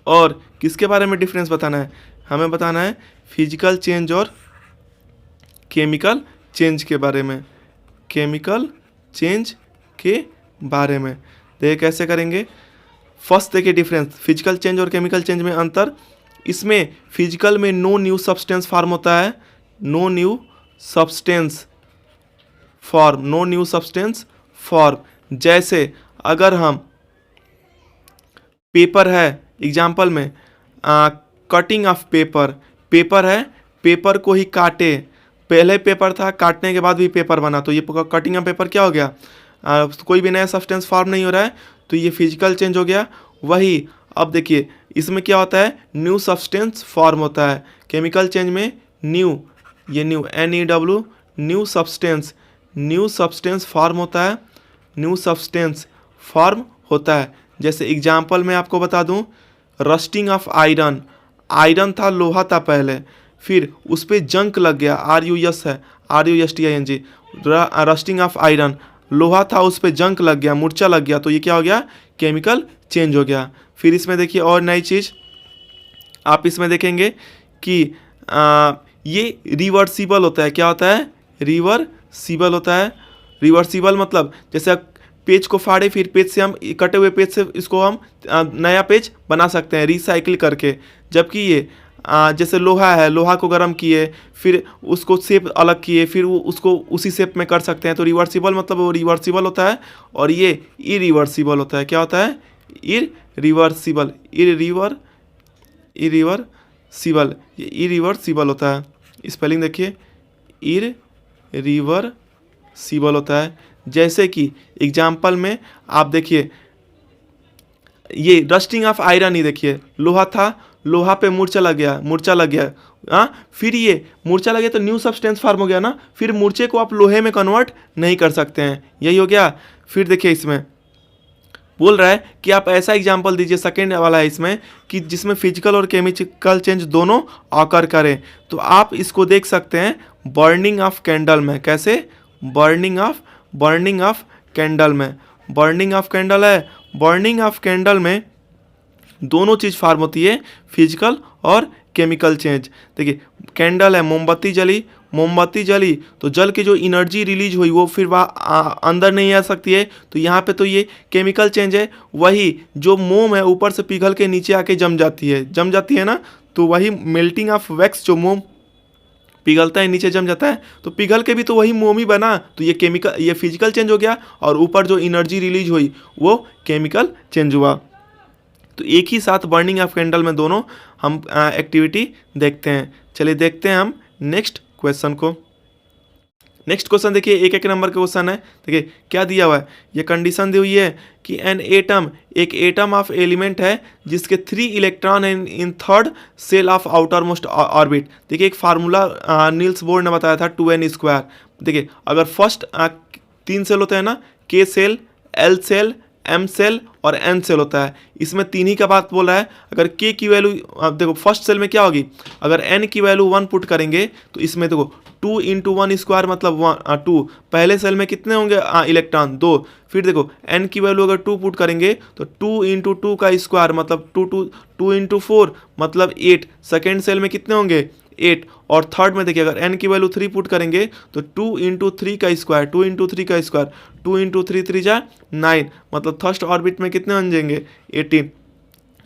और किसके बारे में डिफरेंस बताना है, हमें बताना है फिजिकल चेंज और केमिकल चेंज के बारे में, केमिकल चेंज के बारे में। देखिए कैसे करेंगे। फर्स्ट देखिए डिफरेंस, फिजिकल चेंज और केमिकल चेंज में अंतर। इसमें फिजिकल में नो न्यू सब्सटेंस फॉर्म होता है, नो न्यू सब्सटेंस फॉर्म। जैसे अगर हम पेपर है, एग्जाम्पल में कटिंग ऑफ पेपर है, पेपर को ही काटे, पहले पेपर था काटने के बाद भी पेपर बना, तो ये कटिंग ऑफ पेपर क्या हो गया, कोई भी नया सब्सटेंस फॉर्म नहीं हो रहा है, तो ये फिजिकल चेंज हो गया। वही अब देखिए इसमें क्या होता है न्यू सब्सटेंस फॉर्म होता है, केमिकल चेंज में न्यू, ये new NEW, new substance form होता है। जैसे एग्जाम्पल मैं आपको बता दूं, रस्टिंग ऑफ आयरन था, लोहा था पहले, फिर उस पर जंक लग गया, RUSTING, रस्टिंग ऑफ आयरन, लोहा था उस पर जंक लग गया, मूर्छा लग गया, तो ये क्या हो गया केमिकल चेंज हो गया। फिर इसमें देखिए और नई चीज़ आप इसमें देखेंगे कि ये रिवर्सिबल होता है। क्या होता है रिवर्सिबल होता है। रिवर्सिबल मतलब जैसे पेज को फाड़े, फिर पेज से हम कटे हुए पेज से इसको हम नया पेज बना सकते हैं रिसाइकिल करके। जबकि ये जैसे लोहा है, लोहा को गर्म किए, फिर उसको शेप अलग किए, फिर वो उसको उसी शेप में कर सकते हैं। तो रिवर्सिबल मतलब वो रिवर्सिबल होता है, और ये इरिवर्सिबल होता है। क्या होता है इरिवर्सिबल, इरिवर्सिबल होता है। स्पेलिंग देखिए इरिवर्सिबल होता है। जैसे कि एग्जाम्पल में आप देखिए ये रस्टिंग ऑफ आयरन ही देखिए, लोहा था, लोहा पे मूर्छा लग गया फिर ये मूर्छा लग गया तो न्यू सब्सटेंस फॉर्म हो गया ना, फिर मूर्छे को आप लोहे में कन्वर्ट नहीं कर सकते हैं, यही हो गया। फिर देखिए इसमें बोल रहा है कि आप ऐसा एग्जाम्पल दीजिए, सेकेंड वाला है इसमें, कि जिसमें फिजिकल और केमिकल चेंज दोनों ऑकर करें। तो आप इसको देख सकते हैं बर्निंग ऑफ कैंडल में। कैसे बर्निंग ऑफ कैंडल में, बर्निंग ऑफ कैंडल में दोनों चीज़ फॉर्म होती है, फिजिकल और केमिकल चेंज। देखिए कैंडल है, मोमबत्ती जली, मोमबत्ती जली तो जल की जो एनर्जी रिलीज हुई वो फिर वहाँ अंदर नहीं आ सकती है, तो यहाँ पे तो ये केमिकल चेंज है। वही जो मोम है ऊपर से पिघल के नीचे आके जम जाती है ना, तो वही मेल्टिंग ऑफ वैक्स, जो मोम पिघलता है नीचे जम जाता है, तो पिघल के भी तो वही मोम ही बना, तो ये फिजिकल चेंज हो गया, और ऊपर जो एनर्जी रिलीज हुई वो केमिकल चेंज हुआ। तो एक ही साथ बर्निंग ऑफ कैंडल में दोनों हम एक्टिविटी देखते हैं। चलिए देखते हैं हम नेक्स्ट क्वेश्चन को। नेक्स्ट क्वेश्चन देखिए, एक नंबर का क्वेश्चन है। देखिए क्या दिया हुआ है, ये कंडीशन दी हुई है कि एक एटम ऑफ एलिमेंट है जिसके 3 electron in third shell of outermost orbit. देखिए एक फार्मूला नील्स बोर ने बताया था 2n²। देखिए अगर फर्स्ट 3 सेल होते हैं ना, K shell, L shell, M shell और N सेल होता है, इसमें 3 ही का बात बोल रहा है। अगर K की वैल्यू, अब देखो फर्स्ट सेल में क्या होगी, अगर N की वैल्यू 1 पुट करेंगे तो इसमें देखो 2 × 1² मतलब 2। पहले सेल में कितने होंगे इलेक्ट्रॉन, 2। फिर देखो N की वैल्यू अगर 2 पुट करेंगे तो 2 × 2 का स्क्वायर मतलब 2 × 4 मतलब 8। सेकेंड सेल में कितने होंगे, 8। और थर्ड में देखिए अगर n की वैल्यू 3 पुट करेंगे तो 2 × 3 का स्क्वायर, 2 × 3 का स्क्वायर, 2 × 3 3 जा 9, मतलब थर्ड ऑर्बिट में कितने बन जाएंगे, 18।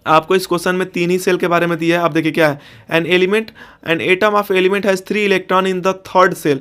आपको इस क्वेश्चन में 3 ही सेल के बारे में दिया है। आप देखिए क्या है, an atom of element has 3 electron in the third shell.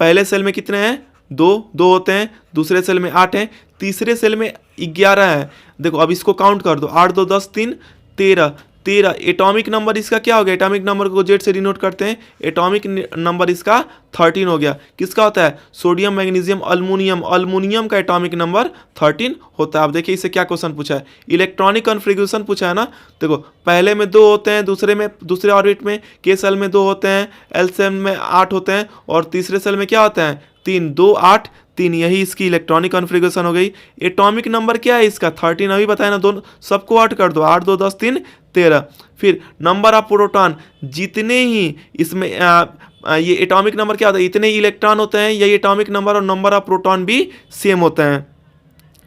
पहले सेल में कितने हैं, 2 होते हैं, दूसरे सेल में 8 हैं, तीसरे सेल में 11 है। देखो अब इसको काउंट कर दो, 8 2 10 3 13। एटॉमिक नंबर इसका क्या हो गया, एटॉमिक नंबर को जेड से डिनोट करते हैं, एटॉमिक नंबर इसका 13 हो गया। किसका होता है, सोडियम मैग्नीशियम अल्मुनियम का एटॉमिक नंबर 13 होता है। अब देखिए इससे क्या क्वेश्चन पूछा है, इलेक्ट्रॉनिक कॉन्फ़िगरेशन पूछा है ना। देखो पहले में 2 होते हैं, दूसरे ऑर्बिट में K सेल में 2 होते हैं, L सेल में 8 होते हैं, और तीसरे सेल में क्या होता है, 3, 2 8 3। यही इसकी इलेक्ट्रॉनिक कॉन्फ़िगरेशन हो गई। एटॉमिक नंबर क्या है इसका, 13 अभी बताया ना, दोनों सबको 8 कर दो, 8 2 10 3 13। फिर नंबर ऑफ प्रोटॉन, जितने ही इसमें ये एटॉमिक नंबर क्या होता है, इतने इलेक्ट्रॉन होते हैं, यही एटॉमिक नंबर, और नंबर ऑफ प्रोटॉन भी सेम होते हैं।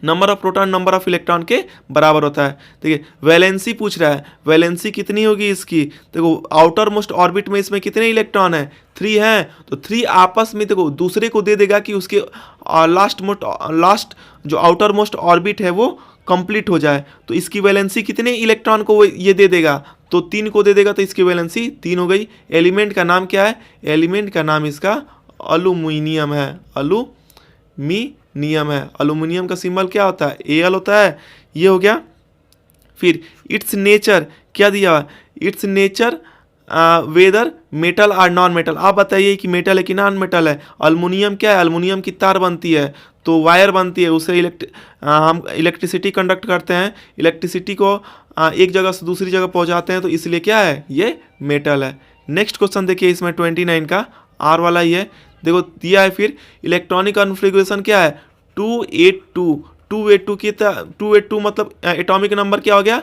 Number of proton number of electron के बराबर होता है। देखिए वैलेंसी पूछ रहा है, वैलेंसी कितनी होगी इसकी, देखो आउटर मोस्ट ऑर्बिट में इसमें कितने इलेक्ट्रॉन है, 3 हैं, तो 3 आपस में देखो दूसरे को दे देगा कि उसके लास्ट जो आउटर मोस्ट ऑर्बिट है वो कंप्लीट हो जाए। तो इसकी वैलेंसी कितने इलेक्ट्रॉन को ये दे देगा, तो 3 को दे देगा, तो इसकी वैलेंसी 3 हो गई। एलिमेंट का नाम क्या है, एलिमेंट का नाम इसका एल्यूमिनियम है, एल्यूमिनियम है। एल्यूमिनियम का सिंबल क्या होता है, Al होता है, ये हो गया। फिर इट्स नेचर क्या दिया, इट्स नेचर वेदर मेटल और नॉन मेटल। आप बताइए कि मेटल है कि नॉन मेटल है। एल्युमिनियम क्या है, एल्युमिनियम की तार बनती है, तो वायर बनती है, उससे हम इलेक्ट्रिसिटी कंडक्ट करते हैं, इलेक्ट्रिसिटी को एक जगह से दूसरी जगह पहुंचाते हैं, तो इसलिए क्या है, ये मेटल है। नेक्स्ट क्वेश्चन देखिए, इसमें 29 का आर वाला ही है। देखो दिया है फिर इलेक्ट्रॉनिक कॉन्फ़िगरेशन क्या है, 282 की 282 मतलब एटॉमिक नंबर क्या हो गया,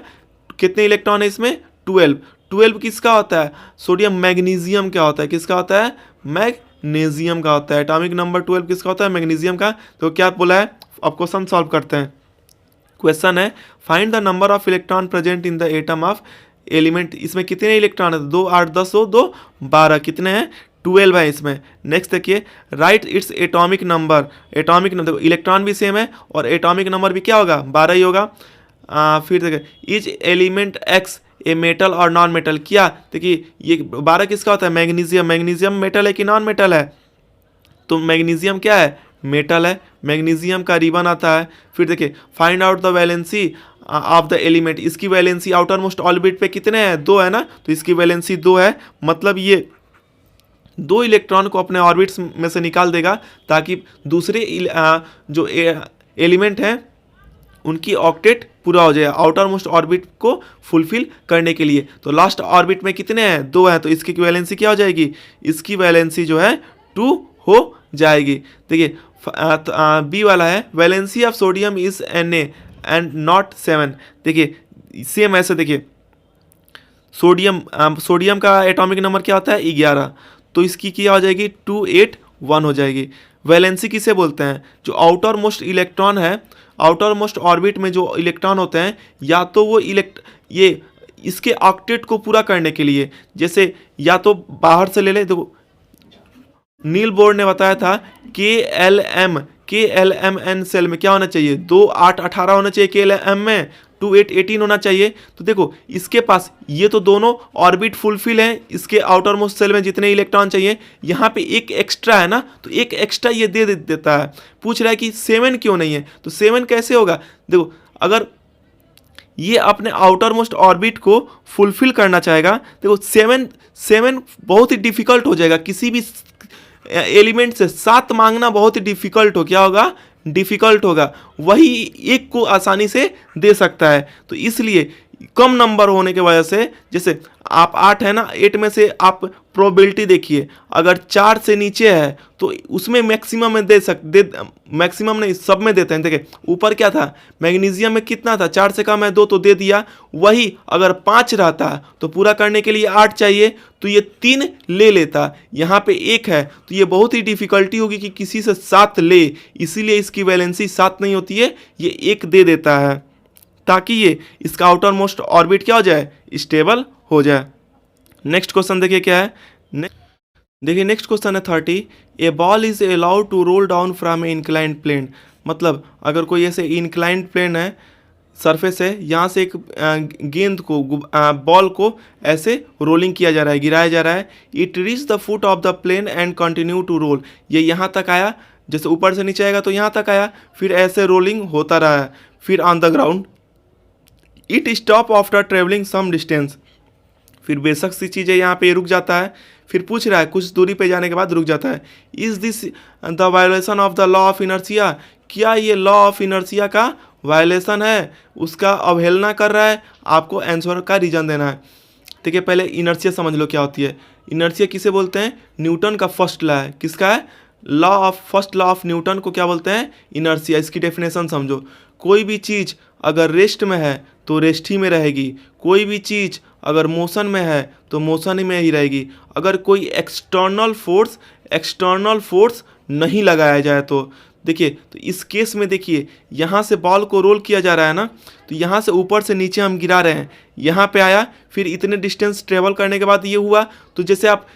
कितने इलेक्ट्रॉन है इसमें, 12 किसका होता है, सोडियम मैग्नीशियम क्या होता है, किसका होता है, मैग्नीशियम का होता है। एटॉमिक नंबर 12 किसका होता है, मैग्नीशियम का। तो क्या बोला है, अब क्वेश्चन सॉल्व करते हैं। क्वेश्चन है find the number of electron present in the atom of element. इसमें कितने इलेक्ट्रॉन है, 2 8 10 2 12, कितने हैं, 12 है इसमें। नेक्स्ट देखिए, right its atomic number. Atomic number electron भी सेम है और एटॉमिक नंबर भी क्या होगा, 12 ही होगा। फिर देखिए is element x a metal और नॉन मेटल। क्या देखिए ये 12 किसका होता है, मैग्नीशियम। मैग्नीशियम मेटल है कि नॉन मेटल है, तो मैग्नीशियम क्या है, मेटल है। मैग्नीशियम का रिबन आता है। फिर देखिए find out the valency of the element. इसकी वैलेंसी आउटर मोस्ट ऑर्बिट पे कितने हैं, 2 है ना, तो इसकी वैलेंसी 2 है, मतलब ये 2 इलेक्ट्रॉन को अपने ऑर्बिट्स में से निकाल देगा, ताकि दूसरे जो एलिमेंट हैं उनकी ऑक्टेट पूरा हो जाए आउटर मोस्ट ऑर्बिट को फुलफिल करने के लिए। तो लास्ट ऑर्बिट में कितने हैं, 2 हैं, तो इसकी वैलेंसी क्या हो जाएगी, इसकी वैलेंसी जो है 2 हो जाएगी। देखिए बी वाला है, valency of sodium is Na and not 7। देखिए सेम ऐसे देखिए, सोडियम का एटॉमिक नंबर क्या होता है, 11, तो इसकी क्या हो जाएगी, 281 हो जाएगी। वैलेंसी किसे बोलते हैं, जो आउटर मोस्ट इलेक्ट्रॉन है, आउटर मोस्ट ऑर्बिट में जो इलेक्ट्रॉन होते हैं, या तो वो ये इसके ऑक्टेट को पूरा करने के लिए, जैसे या तो बाहर से ले ले, देखो नील बोर्ड ने बताया था KLM सेल में क्या होना चाहिए, 2 8 18 होना चाहिए, KLM में 2 8 18 होना चाहिए। तो देखो इसके पास ये तो दोनों ऑर्बिट फुलफिल हैं, इसके आउटर मोस्ट सेल में जितने इलेक्ट्रॉन चाहिए, यहाँ पे एक एक्स्ट्रा है ना, तो एक एक्स्ट्रा ये देता है। पूछ रहा है कि 7 क्यों नहीं है, तो 7 कैसे होगा, देखो अगर ये अपने आउटर मोस्ट ऑर्बिट को फुलफिल करना चाहेगा, देखो 7 बहुत ही डिफिकल्ट हो जाएगा, किसी भी एलिमेंट से 7 मांगना बहुत ही डिफिकल्ट हो, क्या होगा, डिफिकल्ट होगा, वही एक को आसानी से दे सकता है। तो इसलिए कम नंबर होने की वजह से, जैसे आप 8 है ना, 8 में से आप प्रोबेबिलिटी देखिए, अगर 4 से नीचे है तो उसमें मैक्सिमम में मैक्सिमम नहीं, सब में देते हैं। देखिए ऊपर क्या था, मैग्नीशियम में कितना था, 4 से कम है 2 तो दे दिया, वही अगर 5 रहता तो पूरा करने के लिए 8 चाहिए, तो ये 3 ले लेता, यहाँ पे 1 है, तो ये बहुत ही डिफिकल्टी होगी कि किसी से 7 ले, इसीलिए इसकी वैलेंसी 7 नहीं होती है, ये 1 दे देता है, ताकि ये इसका आउटर मोस्ट ऑर्बिट क्या हो जाए, स्टेबल हो जाए। नेक्स्ट क्वेश्चन देखिए क्या है, देखिए नेक्स्ट क्वेश्चन है 30, a ball is allowed to roll down from a inclined plane. मतलब अगर कोई ऐसे इंक्लाइंड प्लेन है, सरफेस है, यहाँ से एक गेंद को बॉल को ऐसे रोलिंग किया जा रहा है, गिराया जा रहा है, it reach the foot of the plane and continue to roll, ये यहाँ तक आया, जैसे ऊपर से नीचे आएगा तो यहाँ तक आया, फिर ऐसे रोलिंग होता रहा है, फिर on the ground it stop after travelling some distance, फिर बेशक सी चीज़ें यहाँ पे रुक जाता है, फिर पूछ रहा है कुछ दूरी पे जाने के बाद रुक जाता है। Is this the violation of the law of inertia, क्या ये लॉ ऑफ इनर्शिया का वायलेशन है, उसका अवहेलना कर रहा है, आपको आंसर का रीजन देना है। देखिए पहले इनर्शिया समझ लो क्या होती है। इनर्शिया किसे बोलते हैं, न्यूटन का फर्स्ट लॉ है, किसका है, फर्स्ट लॉ ऑफ न्यूटन को क्या बोलते हैं, इनर्शिया। इसकी डेफिनेशन समझो, कोई भी चीज़ अगर रेस्ट में है तो रेस्ट ही में रहेगी, कोई भी चीज़ अगर मोशन में है तो मोशन ही में ही रहेगी, अगर कोई एक्सटर्नल फोर्स नहीं लगाया जाए तो। देखिए तो इस केस में देखिए यहाँ से बॉल को रोल किया जा रहा है ना, तो यहाँ से ऊपर से नीचे हम गिरा रहे हैं, यहाँ पे आया, फिर इतने डिस्टेंस ट्रेवल करने के बाद ये हुआ, तो जैसे आप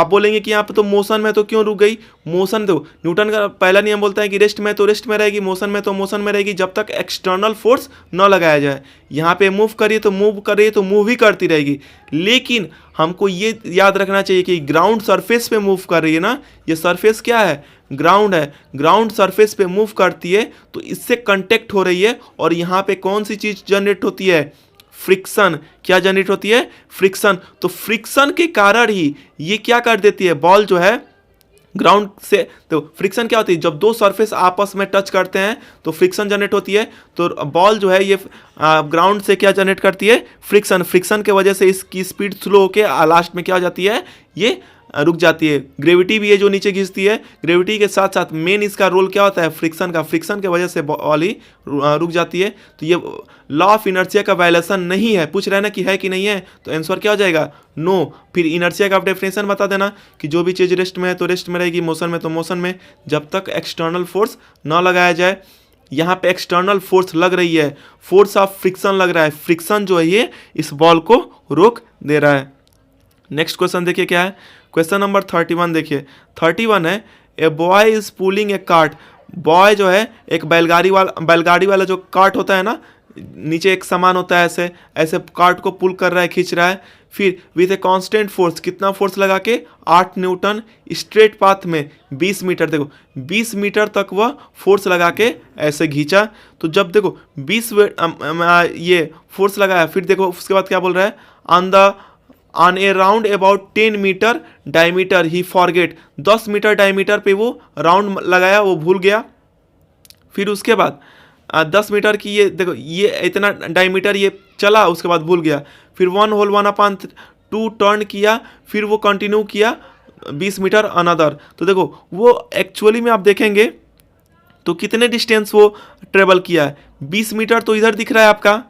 बोलेंगे कि यहाँ पे तो मोशन में तो क्यों रुक गई, मोशन दो, न्यूटन का पहला नियम बोलता है कि रेस्ट में तो रेस्ट में रहेगी, मोशन में तो मोशन में रहेगी, जब तक एक्सटर्नल फोर्स न लगाया जाए। यहाँ पे मूव करिए तो मूव ही करती रहेगी, लेकिन हमको ये याद रखना चाहिए कि ग्राउंड सरफेस पे मूव कर रही है ना, ये सरफेस क्या है, ग्राउंड है, ग्राउंड सरफेस पे मूव करती है तो इससे कांटेक्ट हो रही है, और यहाँ पे कौन सी चीज़ जनरेट होती है, फ्रिक्शन। क्या जनरेट होती है, फ्रिक्शन। तो फ्रिक्शन के कारण ही ये क्या कर देती है, बॉल जो है ग्राउंड से, तो फ्रिक्शन क्या होती है, जब दो सरफेस आपस में टच करते हैं तो फ्रिक्शन जनरेट होती है, तो बॉल जो है ये ग्राउंड से क्या जनरेट करती है, फ्रिक्शन के वजह से इसकी स्पीड स्लो होकर लास्ट में क्या हो जाती है, ये रुक जाती है। ग्रेविटी भी है जो नीचे खींचती है, ग्रेविटी के साथ साथ मेन इसका रोल क्या होता है, फ्रिक्शन का, फ्रिक्शन के वजह से बॉल ही रुक जाती है। तो ये लॉ ऑफ इनर्शिया का वायलेशन नहीं है। पूछ रहे हैं ना कि है कि नहीं है, तो आंसर क्या हो जाएगा, नो। फिर इनर्शिया का आप डेफिनेशन बता देना कि जो भी चीज़ रेस्ट में है तो रेस्ट में रहेगी, मोशन में तो मोशन में, जब तक एक्सटर्नल फोर्स ना लगाया जाए। यहाँ पे एक्सटर्नल फोर्स लग रही है, फोर्स ऑफ फ्रिक्शन लग रहा है, फ्रिक्शन जो है ये इस बॉल को रोक दे रहा है। नेक्स्ट क्वेश्चन देखिए क्या है, क्वेश्चन नंबर 31 देखिए, 31 है, a boy is pulling a cart. Boy जो है एक बैलगाड़ी वाला जो कार्ट होता है ना, नीचे एक सामान होता है, ऐसे ऐसे कार्ट को पुल कर रहा है, खींच रहा है, फिर विथ ए कांस्टेंट फोर्स, कितना फोर्स लगा के, 8 न्यूटन, स्ट्रेट पाथ में 20 मीटर, देखो 20 मीटर तक वह फोर्स लगा के ऐसे खींचा। तो जब देखो 20 ये फोर्स लगाया, फिर देखो उसके बाद क्या बोल रहा है, on a round about 10 metre diameter ही फॉरगेट, 10 मीटर डायमीटर पे वो राउंड लगाया, वो भूल गया। फिर उसके बाद 10 मीटर की ये देखो, ये इतना डायमीटर ये चला, उसके बाद भूल गया। फिर 1/2 टर्न किया, फिर वो कंटिन्यू किया 20 मीटर अनदर। तो देखो वो एक्चुअली में आप देखेंगे तो कितने डिस्टेंस वो ट्रेवल किया है, 20 मीटर तो इधर दिख रहा है आपका,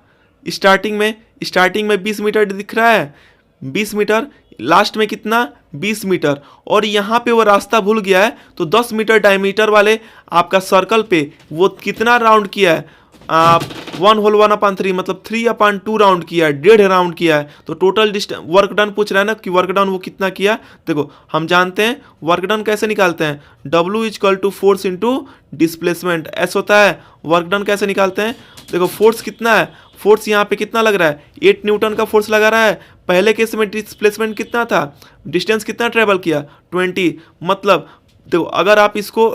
स्टार्टिंग में 20 मीटर दिख रहा है, 20 मीटर, लास्ट में कितना, 20 मीटर, और यहाँ पे वो रास्ता भूल गया है, तो 10 मीटर डायमीटर वाले आपका सर्कल पे वो कितना राउंड किया है, 1/3 मतलब 3/2 राउंड किया है, 1.5 राउंड किया है, तो टोटल वर्क डन पूछ रहा है ना कि वर्क डन वो कितना किया। देखो हम जानते हैं वर्क डन कैसे निकालते हैं, W = force into displacement, S होता है। वर्क डन कैसे निकालते हैं, देखो फोर्स कितना है, फोर्स यहाँ पे कितना लग रहा है, 8 न्यूटन का फोर्स लगा रहा है। पहले केस में डिस्प्लेसमेंट कितना था, डिस्टेंस कितना ट्रेवल किया 20, मतलब देखो अगर आप इसको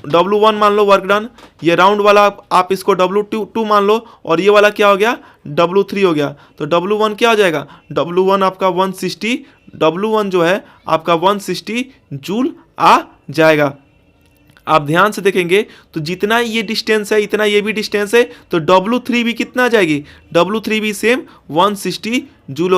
W1 मान लो वर्क डन, ये राउंड वाला आप इसको W2 मान लो, और ये वाला क्या हो गया W3 हो गया, तो W1 क्या हो जाएगा, W1 आपका 160, W1 जो है आपका 160 जूल आ जाएगा। आप ध्यान से देखेंगे तो जितना ये डिस्टेंस है इतना ये भी डिस्टेंस है, तो W3 भी कितना आ जाएगी, W3 भी सेम 160 जूल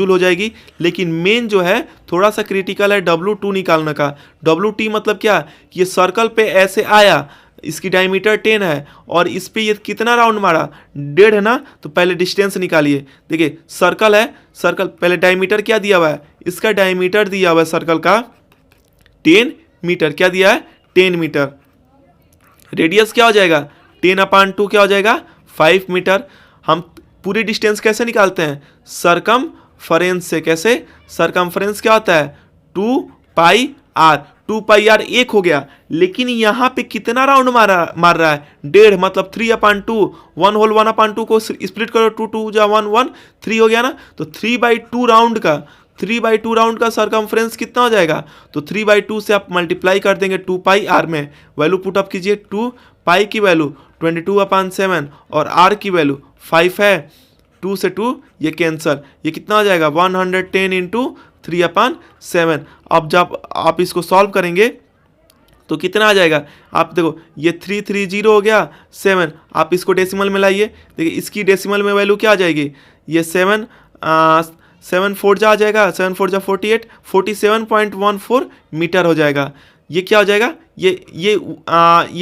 हो जाएगी। लेकिन मेन जो है थोड़ा सा क्रिटिकल है W2 निकालने का। WT मतलब क्या, कि ये सर्कल पे ऐसे आया, इसकी डायमीटर 10 है और इस पे ये कितना राउंड मारा, 1.5 है ना, तो पहले डिस्टेंस निकालिए। देखिए सर्कल है, सर्कल पहले डायमीटर क्या दिया हुआ है, इसका डायमीटर दिया हुआ है सर्कल का 10 मीटर, क्या दिया है 10 मीटर। रेडियस क्या हो जाएगा 10/2 क्या हो जाएगा 5 मीटर। हम पूरी डिस्टेंस कैसे निकालते हैं, सरकमफरेंस से। कैसे, सरकमफरेंस क्या होता है 2πr, 2πr 1 हो गया, लेकिन यहाँ पे कितना राउंड मार रहा है 1.5, मतलब 3/2, 1/2 को स्प्लिट करो, 2 2 जा 1 1 3 हो गया ना, तो 3/2 राउंड का सरकमफ्रेंस कितना हो जाएगा, तो 3/2 से आप मल्टीप्लाई कर देंगे 2πr में, वैल्यू पुट अप कीजिए, 2π की वैल्यू 22/7 और r की वैल्यू 5 है, 2 से 2 ये कैंसल, ये कितना हो जाएगा 110 इंटू 3/7। अब जब आप इसको सॉल्व करेंगे तो कितना आ जाएगा, आप देखो ये 330 हो गया 7, आप इसको डेसिमल में लाइए, देखिए इसकी डेसिमल में वैल्यू क्या आ जाएगी, ये 7 4 जा आ जाएगा, 7 4 जा 48, 47.14 मीटर हो जाएगा। ये क्या हो जाएगा, ये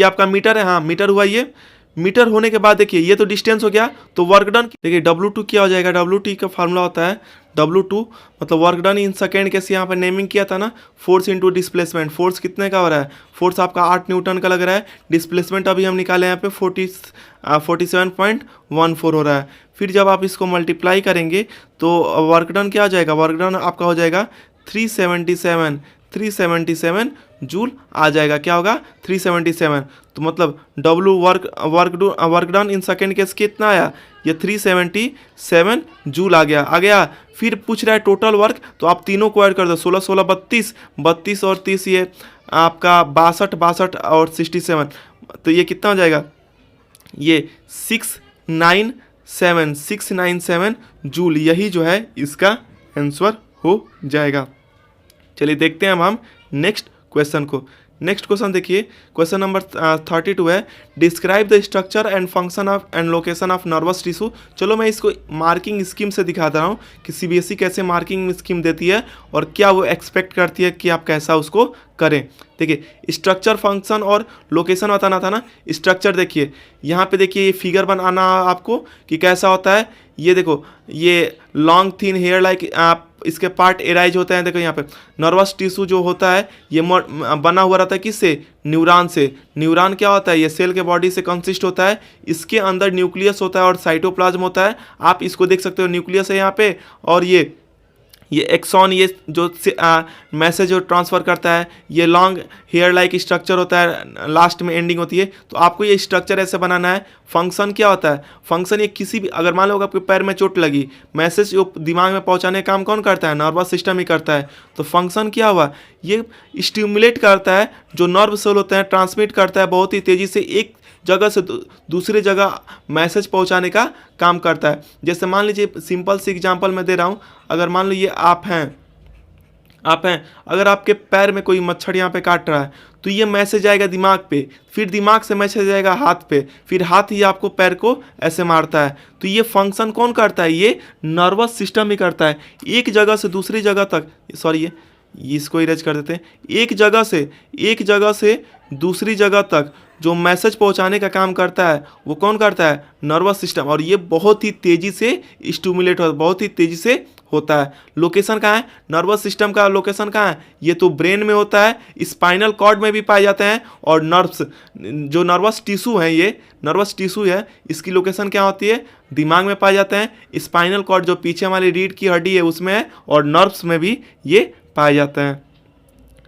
आपका मीटर है, हाँ मीटर हुआ। ये मीटर होने के बाद देखिए ये तो डिस्टेंस हो गया, तो वर्क डन देखिए W2 क्या हो जाएगा, W2 का फार्मूला होता है W2 मतलब वर्क डन इन सेकेंड, कैसे यहाँ पर नेमिंग किया था ना, फोर्स इंटू डिस्प्लेसमेंट। फोर्स कितने का हो रहा है, फोर्स आपका 8 न्यूटन का लग रहा है, डिस्प्लेसमेंट अभी हम निकाले यहाँ पे 47.14 हो रहा है। फिर जब आप इसको मल्टीप्लाई करेंगे तो वर्क डन क्या हो जाएगा, वर्क डन आपका हो जाएगा 377 जूल आ जाएगा। क्या होगा 377, तो मतलब W work done in second case कितना आया, ये 377 जूल आ गया। फिर पूछ रहा है टोटल वर्क, तो आप तीनों को ऐड कर दो, 16 16 32 और 30, ये आपका 62 और 67, तो ये कितना हो जाएगा, ये 697 जूल, यही जो है इसका आंसर हो जाएगा। चलिए देखते हैं अब हम नेक्स्ट क्वेश्चन को। नेक्स्ट क्वेश्चन देखिए, क्वेश्चन नंबर 32 है, describe the structure and function of and location of nervous tissue. चलो मैं इसको मार्किंग स्कीम से दिखाता रहा हूँ कि CBSE कैसे मार्किंग स्कीम देती है और क्या वो एक्सपेक्ट करती है कि आप कैसा उसको करें। देखिए स्ट्रक्चर, फंक्शन और लोकेशन बताना था ना। स्ट्रक्चर देखिए यहाँ पे, देखिए ये फिगर बनाना आपको कि कैसा होता है। ये देखो ये लॉन्ग थिन हेयर लाइक आप इसके पार्ट एराइज होते हैं। देखो यहाँ पे नर्वस टिश्यू जो होता है ये बना हुआ रहता है किससे, न्यूरॉन से। न्यूरॉन क्या होता है, ये सेल के बॉडी से कंसिस्ट होता है, इसके अंदर न्यूक्लियस होता है और साइटोप्लाज्म होता है। आप इसको देख सकते हो, न्यूक्लियस है यहाँ पे, और ये एक्सॉन, ये जो मैसेज जो ट्रांसफ़र करता है, ये लॉन्ग हेयर लाइक स्ट्रक्चर होता है, लास्ट में एंडिंग होती है। तो आपको ये स्ट्रक्चर ऐसे बनाना है। फंक्शन क्या होता है, फंक्शन ये किसी भी, अगर मान लो आपके पैर में चोट लगी, मैसेज जो दिमाग में पहुंचाने का काम कौन करता है, नर्वस सिस्टम ही करता है। तो फंक्शन क्या हुआ, ये स्टिमुलेट करता है, जो नर्व सेल होते हैं ट्रांसमिट करता है बहुत ही तेज़ी से, एक जगह से दूसरी जगह मैसेज पहुंचाने का काम करता है। जैसे मान लीजिए सिंपल सी एग्जांपल मैं दे रहा हूं, अगर मान लो ये आप हैं, अगर आपके पैर में कोई मच्छर यहाँ पे काट रहा है, तो ये मैसेज आएगा दिमाग पे, फिर दिमाग से मैसेज आएगा हाथ पे, फिर हाथ ही आपको पैर को ऐसे मारता है। तो ये फंक्शन कौन करता है, ये नर्वस सिस्टम ही करता है। एक जगह से दूसरी जगह तक, सॉरी ये इसको इरेज कर देते हैं, एक जगह से दूसरी जगह तक जो मैसेज पहुंचाने का काम करता है वो कौन करता है, नर्वस सिस्टम। और ये बहुत ही तेज़ी से स्टिमुलेट बहुत ही तेज़ी से होता है। लोकेशन कहाँ है, नर्वस सिस्टम का लोकेशन कहाँ है, ये तो ब्रेन में होता है, स्पाइनल कॉर्ड में भी पाए जाते हैं, और नर्व्स जो नर्वस टिश्यू है, ये नर्वस टिश्यू है, इसकी लोकेशन क्या होती है, दिमाग में पाए जाते हैं। स्पाइनल कॉर्ड जो पीछे वाली रीढ़ की हड्डी है उसमें है, और नर्व्स में भी ये पाए जाते हैं।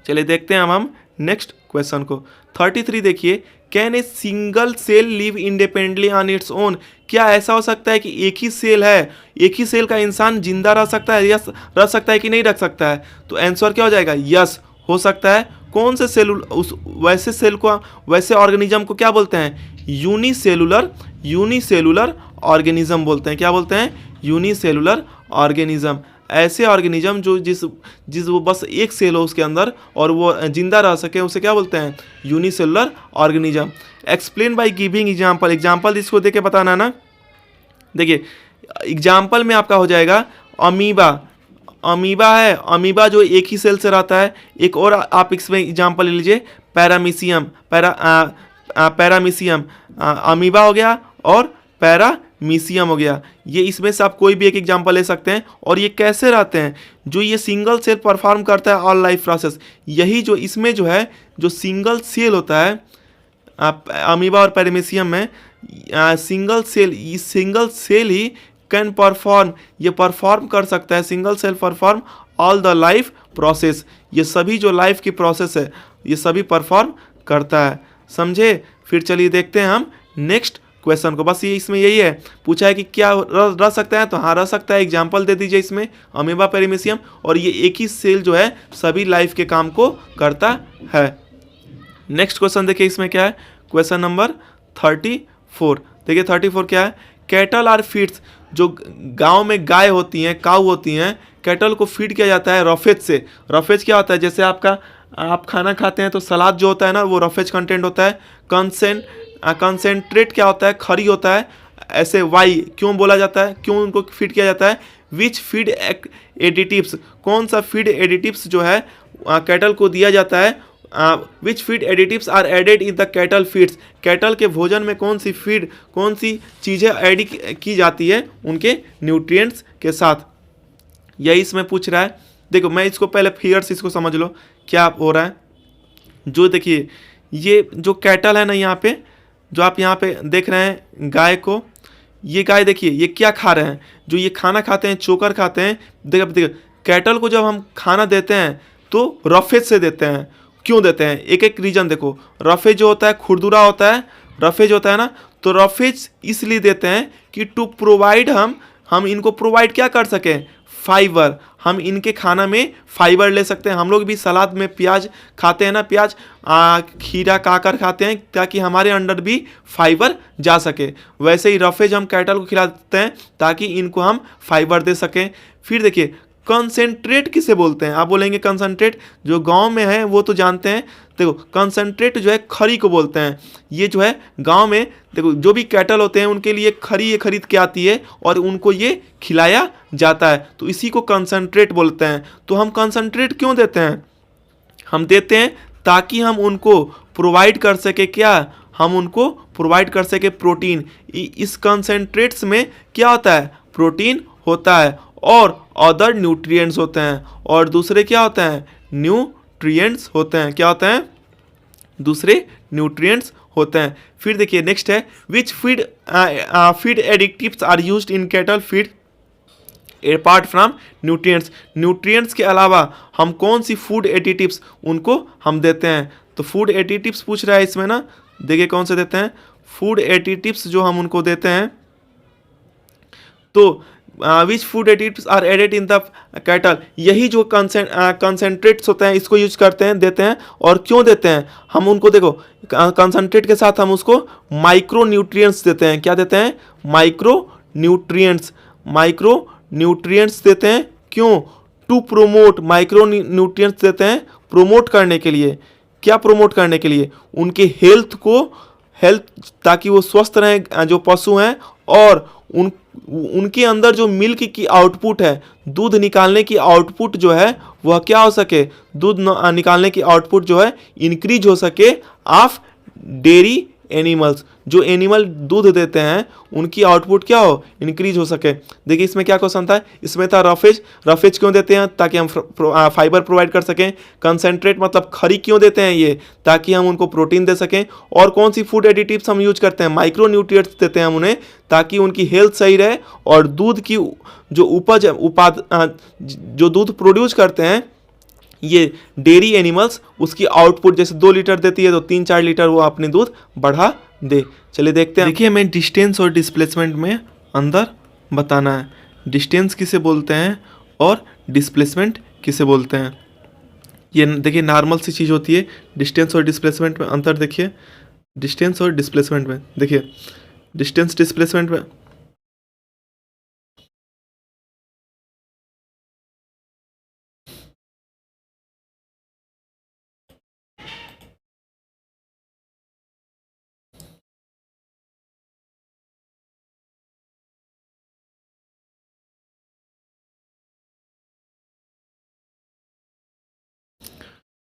चलिए देखते हैं हम नेक्स्ट क्वेश्चन को। 33 देखिए, can a single cell live independently on its own. क्या ऐसा हो सकता है कि एक ही सेल है, एक ही सेल का इंसान जिंदा रह सकता है, यस रह सकता है कि नहीं रख सकता है, तो आंसर क्या हो जाएगा, यस हो सकता है। कौन से सेल, उस वैसे सेल को, वैसे ऑर्गेनिज्म को क्या बोलते हैं, यूनिसेलुलर ऑर्गेनिज्म बोलते हैं। क्या बोलते हैं, यूनिसेलुलर ऑर्गेनिज्म। ऐसे ऑर्गेनिज्म जो जिस वो बस एक सेल हो उसके अंदर और वो जिंदा रह सके, उसे क्या बोलते हैं, unicellular organism. Explain by giving example, example इसको देके बताना ना। देखिए एग्जाम्पल में आपका हो जाएगा अमीबा। अमीबा है, अमीबा जो एक ही सेल से रहता है। एक और आप इसमें एग्जाम्पल ले लीजिए, पैरामीशियम। पैरामीशियम अमीबा हो गया और पैरामीशियम हो गया। ये इसमें से आप कोई भी एक एग्जांपल ले सकते हैं। और ये कैसे रहते हैं, जो ये सिंगल सेल परफॉर्म करता है ऑल लाइफ प्रोसेस, यही जो इसमें जो है जो सिंगल सेल होता है अमीबा और पैरामीशियम में, सिंगल सेल ही कैन परफॉर्म, ये परफॉर्म कर सकता है, single cell perform all the life process. ये सभी जो लाइफ की प्रोसेस है ये सभी परफॉर्म करता है, समझे। फिर चलिए देखते हैं हम नेक्स्ट क्वेश्चन को। बस ये इसमें यही है, पूछा है कि क्या रह सकता है, तो हाँ रह सकता है। एग्जाम्पल दे दीजिए इसमें, अमीबा पैरामीशियम, और ये एक ही सेल जो है सभी लाइफ के काम को करता है। नेक्स्ट क्वेश्चन देखिए इसमें क्या है, क्वेश्चन नंबर 34। देखिए 34 क्या है, कैटल आर फीड्स। जो गांव में गाय होती हैं, काऊ होती हैं, कैटल को फीड किया जाता है रफेज से। रफेज क्या होता है, जैसे आप खाना खाते हैं तो सलाद जो होता है ना, वो रफेज कंटेंट होता है। कंसेंट्रेट क्या होता है, खरी होता है। ऐसे वाई क्यों बोला जाता है, क्यों उनको फीड किया जाता है, विच फीड एडिटिव्स, कौन सा फीड एडिटिव्स जो है कैटल को दिया जाता है। Which feed additives are added in the cattle feeds, cattle के भोजन में कौन सी चीज़ें ऐड की जाती है उनके न्यूट्रिएंट्स के साथ, यही इसमें पूछ रहा है। देखो मैं इसको पहले फिगर्स इसको समझ लो क्या हो रहा है। जो देखिए ये जो कैटल है ना, यहाँ पे जो आप यहाँ पे देख रहे हैं गाय को, ये गाय देखिए ये क्या खा रहे हैं, जो ये खाना खाते हैं चोकर खाते हैं। देखो कैटल को जब हम खाना देते हैं तो रफेज से देते हैं। क्यों देते हैं, एक एक रीजन देखो। रफेज जो होता है खुरदुरा होता है, रफेज होता है ना, तो रफेज इसलिए देते हैं कि टू प्रोवाइड, हम इनको प्रोवाइड क्या कर सकें, फाइबर। हम इनके खाना में फाइबर ले सकते हैं। हम लोग भी सलाद में प्याज खाते हैं ना, प्याज खीरा काकर खाते हैं ताकि हमारे अंदर भी फाइबर जा सके। वैसे ही रफेज हम कैटल को खिलाते हैं ताकि इनको हम फाइबर दे सकें। फिर देखिए कंसंट्रेट किसे बोलते हैं, आप बोलेंगे कंसंट्रेट, जो गांव में है वो तो जानते हैं। देखो कंसंट्रेट जो है खरी को बोलते हैं। ये जो है गांव में देखो जो भी कैटल होते हैं उनके लिए खरी ये खरीद के आती है और उनको ये खिलाया जाता है, तो इसी को कंसंट्रेट बोलते हैं। तो हम कंसंट्रेट क्यों देते हैं, हम देते हैं ताकि हम उनको प्रोवाइड कर सके, क्या हम उनको प्रोवाइड कर सके प्रोटीन। इस कंसंट्रेट्स में क्या होता है, प्रोटीन होता है और अदर न्यूट्रिएंट्स होते हैं, और दूसरे क्या होते हैं, न्यूट्रिएंट्स होते हैं। क्या होते हैं, दूसरे न्यूट्रिएंट्स होते हैं। फिर देखिए नेक्स्ट है, which feed additives are used in cattle feed apart from nutrients. Nutrients के अलावा हम कौन सी फूड एडिटिव्स उनको हम देते हैं। तो फूड एडिटिव्स पूछ रहा है इसमें ना, देखिए कौन से देते हैं फूड एडिटिव्स जो हम उनको देते हैं। तो which food additives are added in the cattle, यही जो कंसंट्रेट्स होते हैं इसको यूज करते हैं, देते हैं। और क्यों देते हैं, हम उनको देखो कंसंट्रेट के साथ हम उसको माइक्रो न्यूट्रिएंट्स देते हैं। क्या देते हैं, माइक्रो न्यूट्रिएंट्स देते हैं। क्यों, टू प्रोमोट, माइक्रो न्यूट्रिएंट्स देते हैं प्रोमोट करने के लिए। क्या प्रोमोट करने के लिए, उनके हेल्थ ताकि वो स्वस्थ रहें जो पशु हैं, और उनके अंदर जो मिल्क की आउटपुट है, दूध निकालने की आउटपुट जो है वह क्या हो सके, दूध निकालने की आउटपुट जो है इंक्रीज हो सके ऑफ डेयरी एनिमल्स, जो एनिमल दूध देते हैं उनकी आउटपुट क्या हो, इंक्रीज हो सके। देखिए इसमें क्या क्वेश्चन था, इसमें था रफेज, रफेज क्यों देते हैं, ताकि हम फाइबर प्रोवाइड कर सकें। कंसेंट्रेट मतलब खरी क्यों देते हैं ये, ताकि हम उनको प्रोटीन दे सकें। और कौन सी फूड एडिटिव्स हम यूज करते हैं, माइक्रो न्यूट्रिएंट्स देते हैं हम उन्हें, ताकि उनकी हेल्थ सही रहे और दूध की जो उपज जो दूध प्रोड्यूस करते हैं ये डेयरी एनिमल्स, उसकी आउटपुट जैसे 2 लीटर देती है तो 3-4 लीटर वो अपने दूध बढ़ा दे। चलिए देखते हैं। देखिए हमें डिस्टेंस और डिस्प्लेसमेंट में अंदर बताना है, डिस्टेंस किसे बोलते हैं और डिस्प्लेसमेंट किसे बोलते हैं। ये देखिए नॉर्मल सी चीज़ होती है, डिस्टेंस और डिस्प्लेसमेंट में अंतर देखिए, डिस्टेंस और डिस्प्लेसमेंट में देखिए, डिस्टेंस डिस्प्लेसमेंट में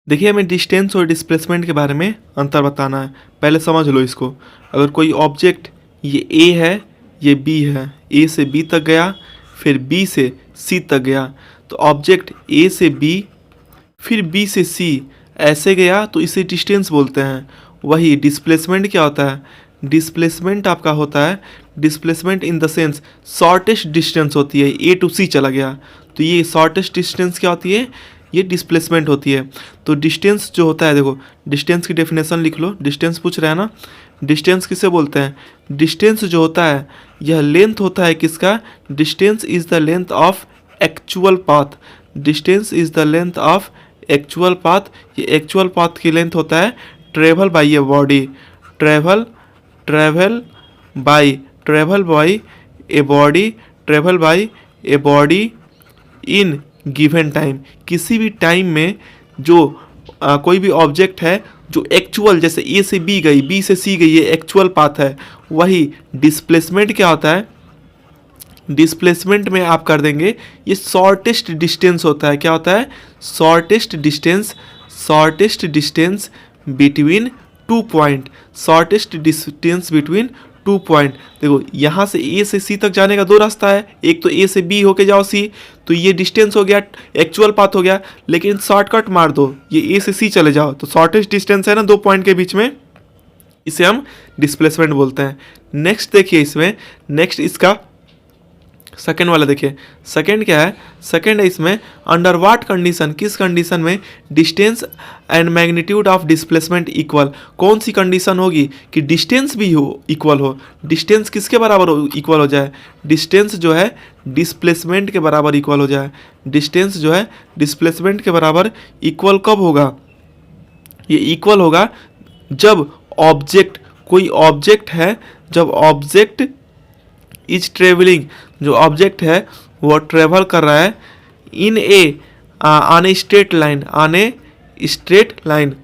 देखिए हमें डिस्टेंस और डिस्प्लेसमेंट के बारे में अंतर बताना है। पहले समझ लो इसको, अगर कोई ऑब्जेक्ट ये ए है, ये बी है, ए से बी तक गया, फिर बी से सी तक गया, तो ऑब्जेक्ट ए से बी फिर बी से सी ऐसे गया तो इसे डिस्टेंस बोलते हैं। वही डिस्प्लेसमेंट क्या होता है, डिस्प्लेसमेंट आपका होता है, displacement in the sense shortest distance होती है, ए टू सी चला गया तो ये शॉर्टेस्ट डिस्टेंस क्या होती है, ये डिस्प्लेसमेंट होती है। तो डिस्टेंस जो होता है, देखो डिस्टेंस की डेफिनेशन लिख लो, डिस्टेंस पूछ रहा है ना, डिस्टेंस किसे बोलते हैं, डिस्टेंस जो होता है यह लेंथ होता है किसका, distance is the length of actual path, distance is the length of actual path, ये एक्चुअल पाथ की लेंथ होता है travel by a body, travel by a body, travel by a body in given time, किसी भी time में जो कोई भी ऑब्जेक्ट है जो एक्चुअल, जैसे ए से बी गई, बी से सी गई, ये एक्चुअल पाथ है। वही डिस्प्लेसमेंट क्या होता है, डिस्प्लेसमेंट में आप कर देंगे ये शॉर्टेस्ट डिस्टेंस होता है, क्या होता है, shortest distance between 2 point, shortest distance between 2 point. देखो यहाँ से ए से सी तक जाने का 2 रास्ता है, एक तो ए से बी होके जाओ सी, तो ये डिस्टेंस हो गया, एक्चुअल पाथ हो गया, लेकिन शॉर्टकट मार दो, ये ए से सी चले जाओ तो शॉर्टेस्ट डिस्टेंस है ना 2 पॉइंट के बीच में, इसे हम डिस्प्लेसमेंट बोलते हैं। नेक्स्ट देखिए इसमें, नेक्स्ट इसका सेकेंड वाला देखिए, सेकेंड क्या है, सेकेंड है इसमें अंडर व्हाट कंडीशन, किस कंडीशन में distance and magnitude of displacement equal, कौन सी कंडीशन होगी कि डिस्टेंस भी हो इक्वल हो, डिस्टेंस किसके बराबर इक्वल हो जाए, डिस्टेंस जो है डिस्प्लेसमेंट के बराबर इक्वल हो जाए, डिस्टेंस जो है डिस्प्लेसमेंट के बराबर इक्वल कब होगा, ये इक्वल होगा जब ऑब्जेक्ट, कोई ऑब्जेक्ट है, जब ऑब्जेक्ट इज ट्रेवलिंग, जो ऑब्जेक्ट है वो ट्रेवल कर रहा है in a on a straight line, on a straight line,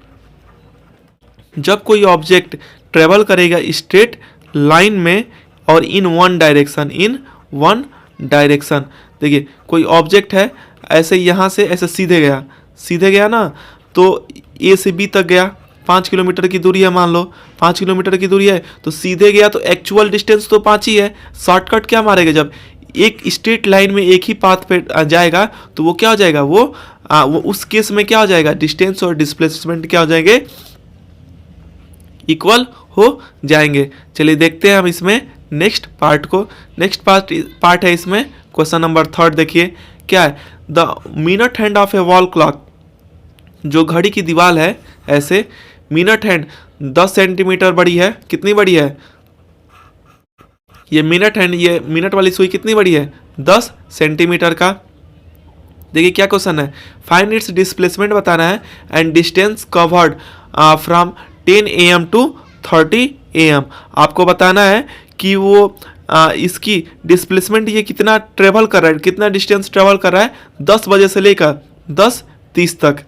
जब कोई ऑब्जेक्ट ट्रेवल करेगा स्ट्रेट लाइन में और इन वन डायरेक्शन। देखिए कोई ऑब्जेक्ट है ऐसे यहाँ से ऐसे सीधे गया ना, तो ए से बी तक गया, 5 किलोमीटर की दूरी है, मान लो 5 किलोमीटर की दूरी है तो सीधे गया, तो एक्चुअल डिस्टेंस तो 5 ही है। शॉर्टकट क्या मारेगा, जब एक स्ट्रेट लाइन में एक ही पाथ पे जाएगा तो वो क्या हो जाएगा, वो उस केस में क्या हो जाएगा, डिस्टेंस और डिस्प्लेसमेंट क्या हो जाएंगे, इक्वल हो जाएंगे। चलिए देखते हैं हम इसमें नेक्स्ट पार्ट को। नेक्स्ट पार्ट है इसमें क्वेश्चन नंबर 3 देखिए क्या है, the minute hand of A wall clock, जो घड़ी की दीवार है ऐसे, मिनट हैंड 10 सेंटीमीटर बड़ी है, कितनी बड़ी है ये मिनट हैंड, ये मिनट वाली सुई कितनी बड़ी है, 10 सेंटीमीटर का। देखिए क्या क्वेश्चन है, फाइंड इट्स डिस्प्लेसमेंट बताना है and distance covered from 10 AM to 30 AM, आपको बताना है कि वो इसकी डिस्प्लेसमेंट ये कितना ट्रेवल कर रहा है, कितना डिस्टेंस ट्रेवल कर रहा है 10 बजे से लेकर 10:30 तक।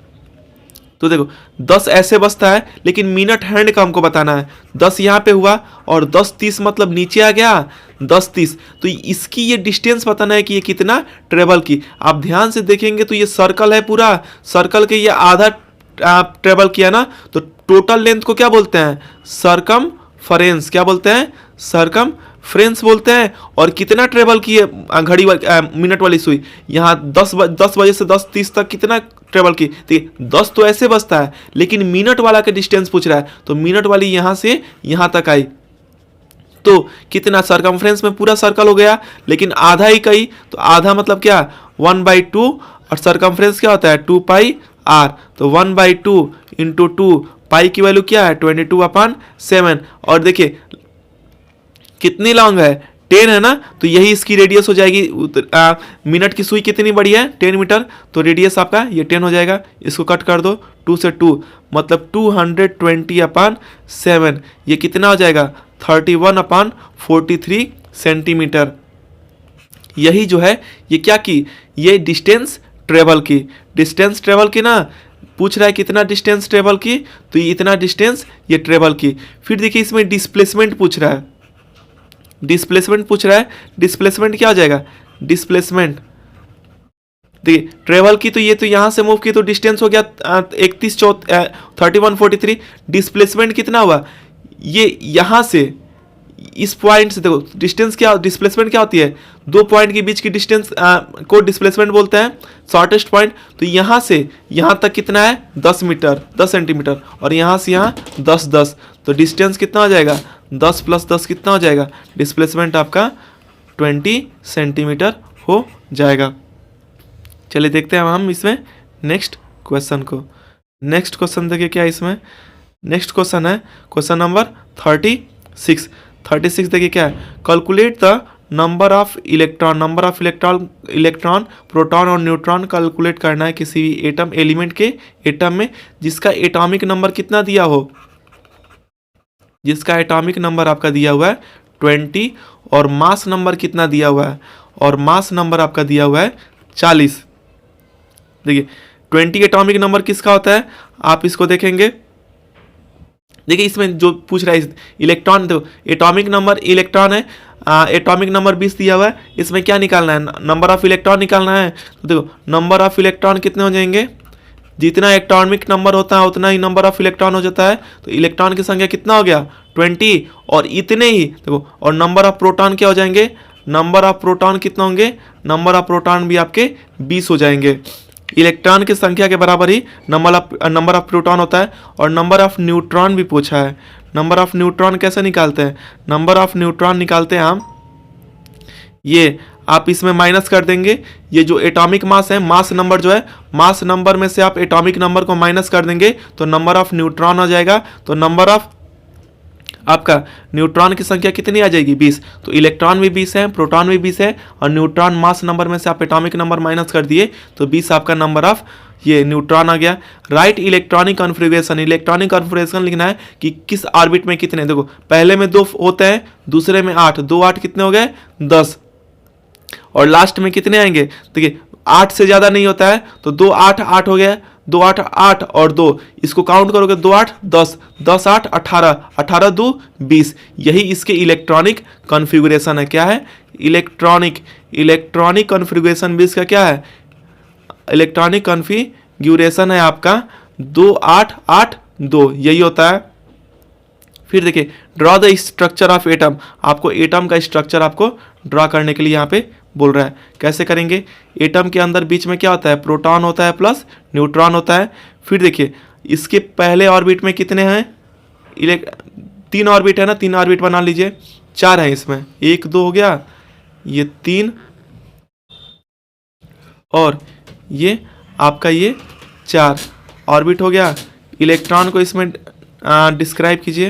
तो देखो 10 ऐसे बजता है, लेकिन मिनट हैंड का हमको बताना है, 10 यहाँ पे हुआ और 10:30 मतलब नीचे आ गया 10:30, तो इसकी ये डिस्टेंस बताना है कि ये कितना ट्रेवल की। आप ध्यान से देखेंगे तो ये सर्कल है, पूरा सर्कल के ये आधा ट्रेवल किया ना, तो टोटल लेंथ को क्या बोलते हैं, सरकम फ्रेंस क्या बोलते हैं, सरकमफ्रेंस बोलते हैं। और कितना ट्रेवल की है घड़ी मिनट वाली सुई, यहाँ 10 बजे से 10:30 तक कितना ट्रेवल की, ठीक है 10 तो ऐसे बचता है, लेकिन मिनट वाला के डिस्टेंस पूछ रहा है, तो मिनट वाली यहाँ से यहाँ तक आई, तो कितना सरकमफ्रेंस में पूरा सर्कल हो गया, लेकिन आधा ही कही, तो आधा मतलब क्या 1/2, और सरकमफ्रेंस क्या होता है 2πr, तो 1/2 इंटू 2, पाई की वैल्यू क्या है 22/7। और देखिए कितनी लॉन्ग है 10 है ना, तो यही इसकी रेडियस हो जाएगी। मिनट की सुई कितनी बड़ी है 10 मीटर, तो रेडियस आपका ये 10 हो जाएगा। इसको कट कर दो 2 से 2, मतलब 220/7, ये कितना हो जाएगा 31/43 सेंटीमीटर। यही जो है ये क्या की, ये डिस्टेंस ट्रेवल की ना, पूछ रहा है कितना डिस्टेंस ट्रेवल की, तो ये इतना डिस्टेंस ये ट्रेवल की। फिर देखिए इसमें डिस्प्लेसमेंट पूछ रहा है, डिस्प्लेसमेंट क्या हो जाएगा, डिस्प्लेसमेंट देखिए ट्रेवल की, तो ये तो यहाँ से मूव की, तो डिस्टेंस हो गया 3143। डिस्प्लेसमेंट कितना हुआ, ये यहाँ से इस पॉइंट से, देखो डिस्प्लेसमेंट क्या होती है, दो पॉइंट के बीच की डिस्टेंस को डिस्प्लेसमेंट बोलते हैं, शॉर्टेस्ट पॉइंट। तो यहाँ से यहाँ तक कितना है 10 मीटर 10 सेंटीमीटर, और यहाँ से यहाँ 10, तो डिस्टेंस कितना हो जाएगा 10 + 10 कितना हो जाएगा, डिस्प्लेसमेंट आपका 20 सेंटीमीटर हो जाएगा। चलिए देखते हैं हम इसमें नेक्स्ट क्वेश्चन को। नेक्स्ट क्वेश्चन देखिए क्या इसमें, नेक्स्ट क्वेश्चन है क्वेश्चन नंबर 36। देखिए क्या है, calculate the number of electron, proton और न्यूट्रॉन कैलकुलेट करना है किसी भी एटम एलिमेंट के एटम में जिसका एटॉमिक नंबर कितना दिया हो, जिसका एटॉमिक नंबर आपका दिया हुआ है 20, और मास नंबर कितना दिया हुआ है, और मास नंबर आपका दिया हुआ है 40। देखिए 20 एटॉमिक नंबर किसका होता है, आप इसको देखेंगे। देखिए इसमें जो पूछ रहा है इलेक्ट्रॉन, देखो एटॉमिक नंबर इलेक्ट्रॉन है, एटॉमिक नंबर 20 दिया हुआ है, इसमें क्या निकालना है, नंबर ऑफ इलेक्ट्रॉन निकालना है। तो देखो नंबर ऑफ इलेक्ट्रॉन कितने हो जाएंगे, जितना एटॉमिक नंबर होता है उतना ही नंबर ऑफ इलेक्ट्रॉन हो जाता है, तो इलेक्ट्रॉन की संख्या कितना हो गया 20, और इतने ही देखो, और नंबर ऑफ प्रोटॉन क्या हो जाएंगे, नंबर ऑफ प्रोटॉन कितना होंगे, नंबर ऑफ प्रोटॉन भी आपके 20 हो जाएंगे। इलेक्ट्रॉन की संख्या के बराबर ही नंबर ऑफ प्रोटॉन होता है। और नंबर ऑफ न्यूट्रॉन भी पूछा है, नंबर ऑफ न्यूट्रॉन कैसे निकालते हैं, नंबर ऑफ न्यूट्रॉन निकालते हैं हम, ये आप इसमें माइनस कर देंगे, ये जो एटॉमिक मास है, मास नंबर जो है, मास नंबर में से आप एटॉमिक नंबर को माइनस कर देंगे तो नंबर ऑफ न्यूट्रॉन हो जाएगा। तो नंबर ऑफ आपका न्यूट्रॉन की संख्या कितनी आ जाएगी 20, तो इलेक्ट्रॉन भी 20 है, प्रोटॉन भी 20 है, और न्यूट्रॉन मास नंबर में से आप एटॉमिक नंबर माइनस कर दिए तो 20 आपका नंबर ऑफ ये न्यूट्रॉन आ गया। Right electronic configuration, electronic configuration लिखना है कि किस ऑर्बिट में कितने, देखो पहले में 2 होते हैं, दूसरे में 8, 2 8 कितने हो गए 10, और लास्ट में कितने आएंगे, देखिए 8 से ज़्यादा नहीं होता है, तो 2 8 8 हो गया, 2 8 8 और 2, इसको काउंट करोगे 2 8 10, 10 8 18, 18 2 20। यही इसके इलेक्ट्रॉनिक कॉन्फ़िगरेशन है। क्या है, इलेक्ट्रॉनिक कॉन्फ़िगरेशन भी इसका क्या है, इलेक्ट्रॉनिक कॉन्फ़िगरेशन है आपका 2 8 8 2, यही होता है। फिर देखिए draw the structure of atom, आपको एटम का स्ट्रक्चर आपको ड्रॉ करने के लिए यहाँ पे बोल रहा है। कैसे करेंगे, एटम के अंदर बीच में क्या होता है, प्रोटॉन होता है प्लस न्यूट्रॉन होता है। फिर देखिए इसके पहले ऑर्बिट में कितने हैं, 3 ऑर्बिट है ना, 3 ऑर्बिट बना लीजिए, 4 है इसमें, 1 2 हो गया, ये 3 और ये आपका ये 4 ऑर्बिट हो गया। इलेक्ट्रॉन को इसमें डिस्क्राइब कीजिए।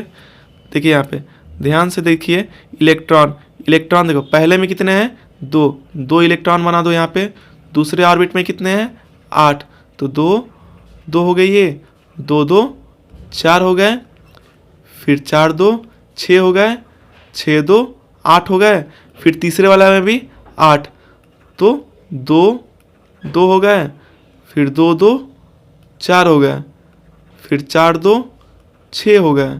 देखिए यहाँ पे ध्यान से देखिए, इलेक्ट्रॉन देखो पहले में कितने हैं 2 इलेक्ट्रॉन बना दो यहाँ पे, दूसरे ऑर्बिट में कितने हैं 8, तो 2 हो गए, ये 2 2 4 हो गए, फिर 4 2 6 हो गए, 6 2 8 हो गए, फिर तीसरे वाला में भी 8, तो 2 2 हो गए, फिर 2 2 4 हो गए, फिर 4 2 6 हो गए,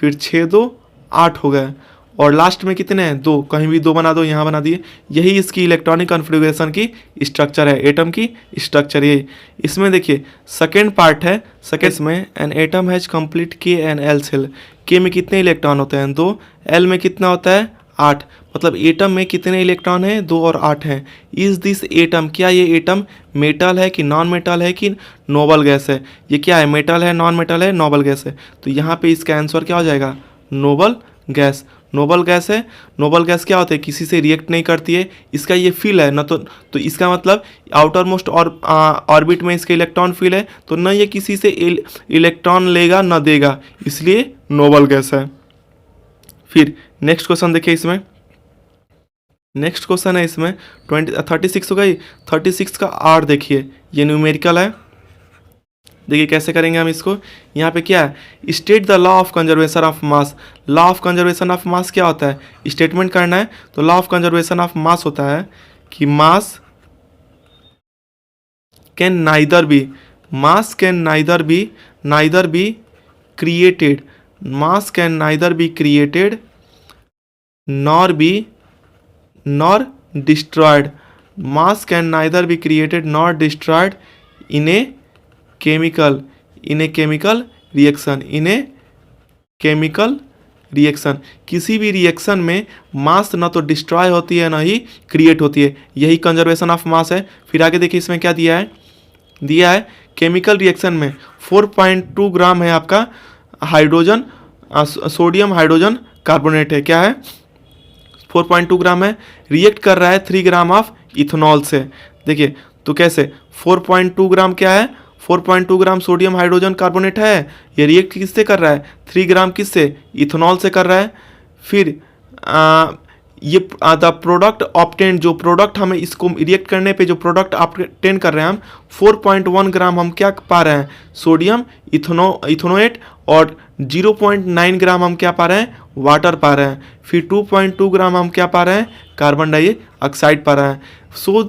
फिर 6 2 8 हो गए, और लास्ट में कितने हैं, 2, कहीं भी 2 बना दो, यहाँ बना दिए। यही इसकी इलेक्ट्रॉनिक कॉन्फ़िगरेशन की स्ट्रक्चर है, एटम की स्ट्रक्चर यही। इसमें देखिए सेकेंड पार्ट है, सेकेंड में एन एटम हैज कंप्लीट के एन एल सेल। के में कितने इलेक्ट्रॉन होते हैं, 2, एल में कितना होता है, 8, मतलब एटम में कितने इलेक्ट्रॉन हैं, 2 और 8 हैं। इज दिस एटम, क्या ये एटम मेटल है कि नॉन मेटल है कि नोबल गैस है, ये क्या है, मेटल है, नॉन मेटल है, नोबल गैस है। तो यहाँ पे इसका आंसर क्या हो जाएगा, नोबल गैस। नोबल गैस है, नोबल गैस क्या होता है, किसी से रिएक्ट नहीं करती है, इसका ये फील है ना, तो इसका मतलब आउटर मोस्ट और ऑर्बिट में इसका इलेक्ट्रॉन फील है, तो न ये किसी से इलेक्ट्रॉन लेगा न देगा, इसलिए नोबल गैस है। फिर नेक्स्ट क्वेश्चन देखिए, इसमें नेक्स्ट क्वेश्चन है इसमें 36 हो गई, 36 का आर देखिए, ये न्यूमेरिकल है। देखिए कैसे करेंगे हम इसको, यहाँ पे क्या है, state the law of conservation of mass. Law of conservation of मास क्या होता है, स्टेटमेंट करना है। तो लॉ ऑफ कंजर्वेशन ऑफ मास होता है कि मास can neither be, mass can neither be created, mass can neither be created nor destroyed, mass can neither be created nor destroyed in a chemical reaction। किसी भी reaction में मास ना तो destroy होती है ना ही क्रिएट होती है, यही कंजर्वेशन ऑफ मास है। फिर आगे देखिए इसमें क्या दिया है केमिकल रिएक्शन में 4.2 ग्राम है आपका हाइड्रोजन, सोडियम हाइड्रोजन कार्बोनेट है, क्या है 4.2 ग्राम है, रिएक्ट कर रहा है 3 ग्राम ऑफ इथेनॉल से। देखिए तो कैसे 4.2 ग्राम क्या है, 4.2 ग्राम सोडियम हाइड्रोजन कार्बोनेट है, ये रिएक्ट किससे कर रहा है, 3 ग्राम किससे, इथेनॉल से कर रहा है। फिर ये द प्रोडक्ट ऑब्टेन, जो प्रोडक्ट हमें इसको रिएक्ट करने पे जो प्रोडक्ट ऑब्टेन कर रहे हैं हम, 4.1 ग्राम हम क्या पा रहे हैं, सोडियम इथेनोएट, और 0.9 ग्राम हम क्या पा रहे हैं, वाटर पा रहे हैं। फिर 2.2 ग्राम हम क्या पा रहे हैं, कार्बन डाइऑक्साइड पा रहे हैं। So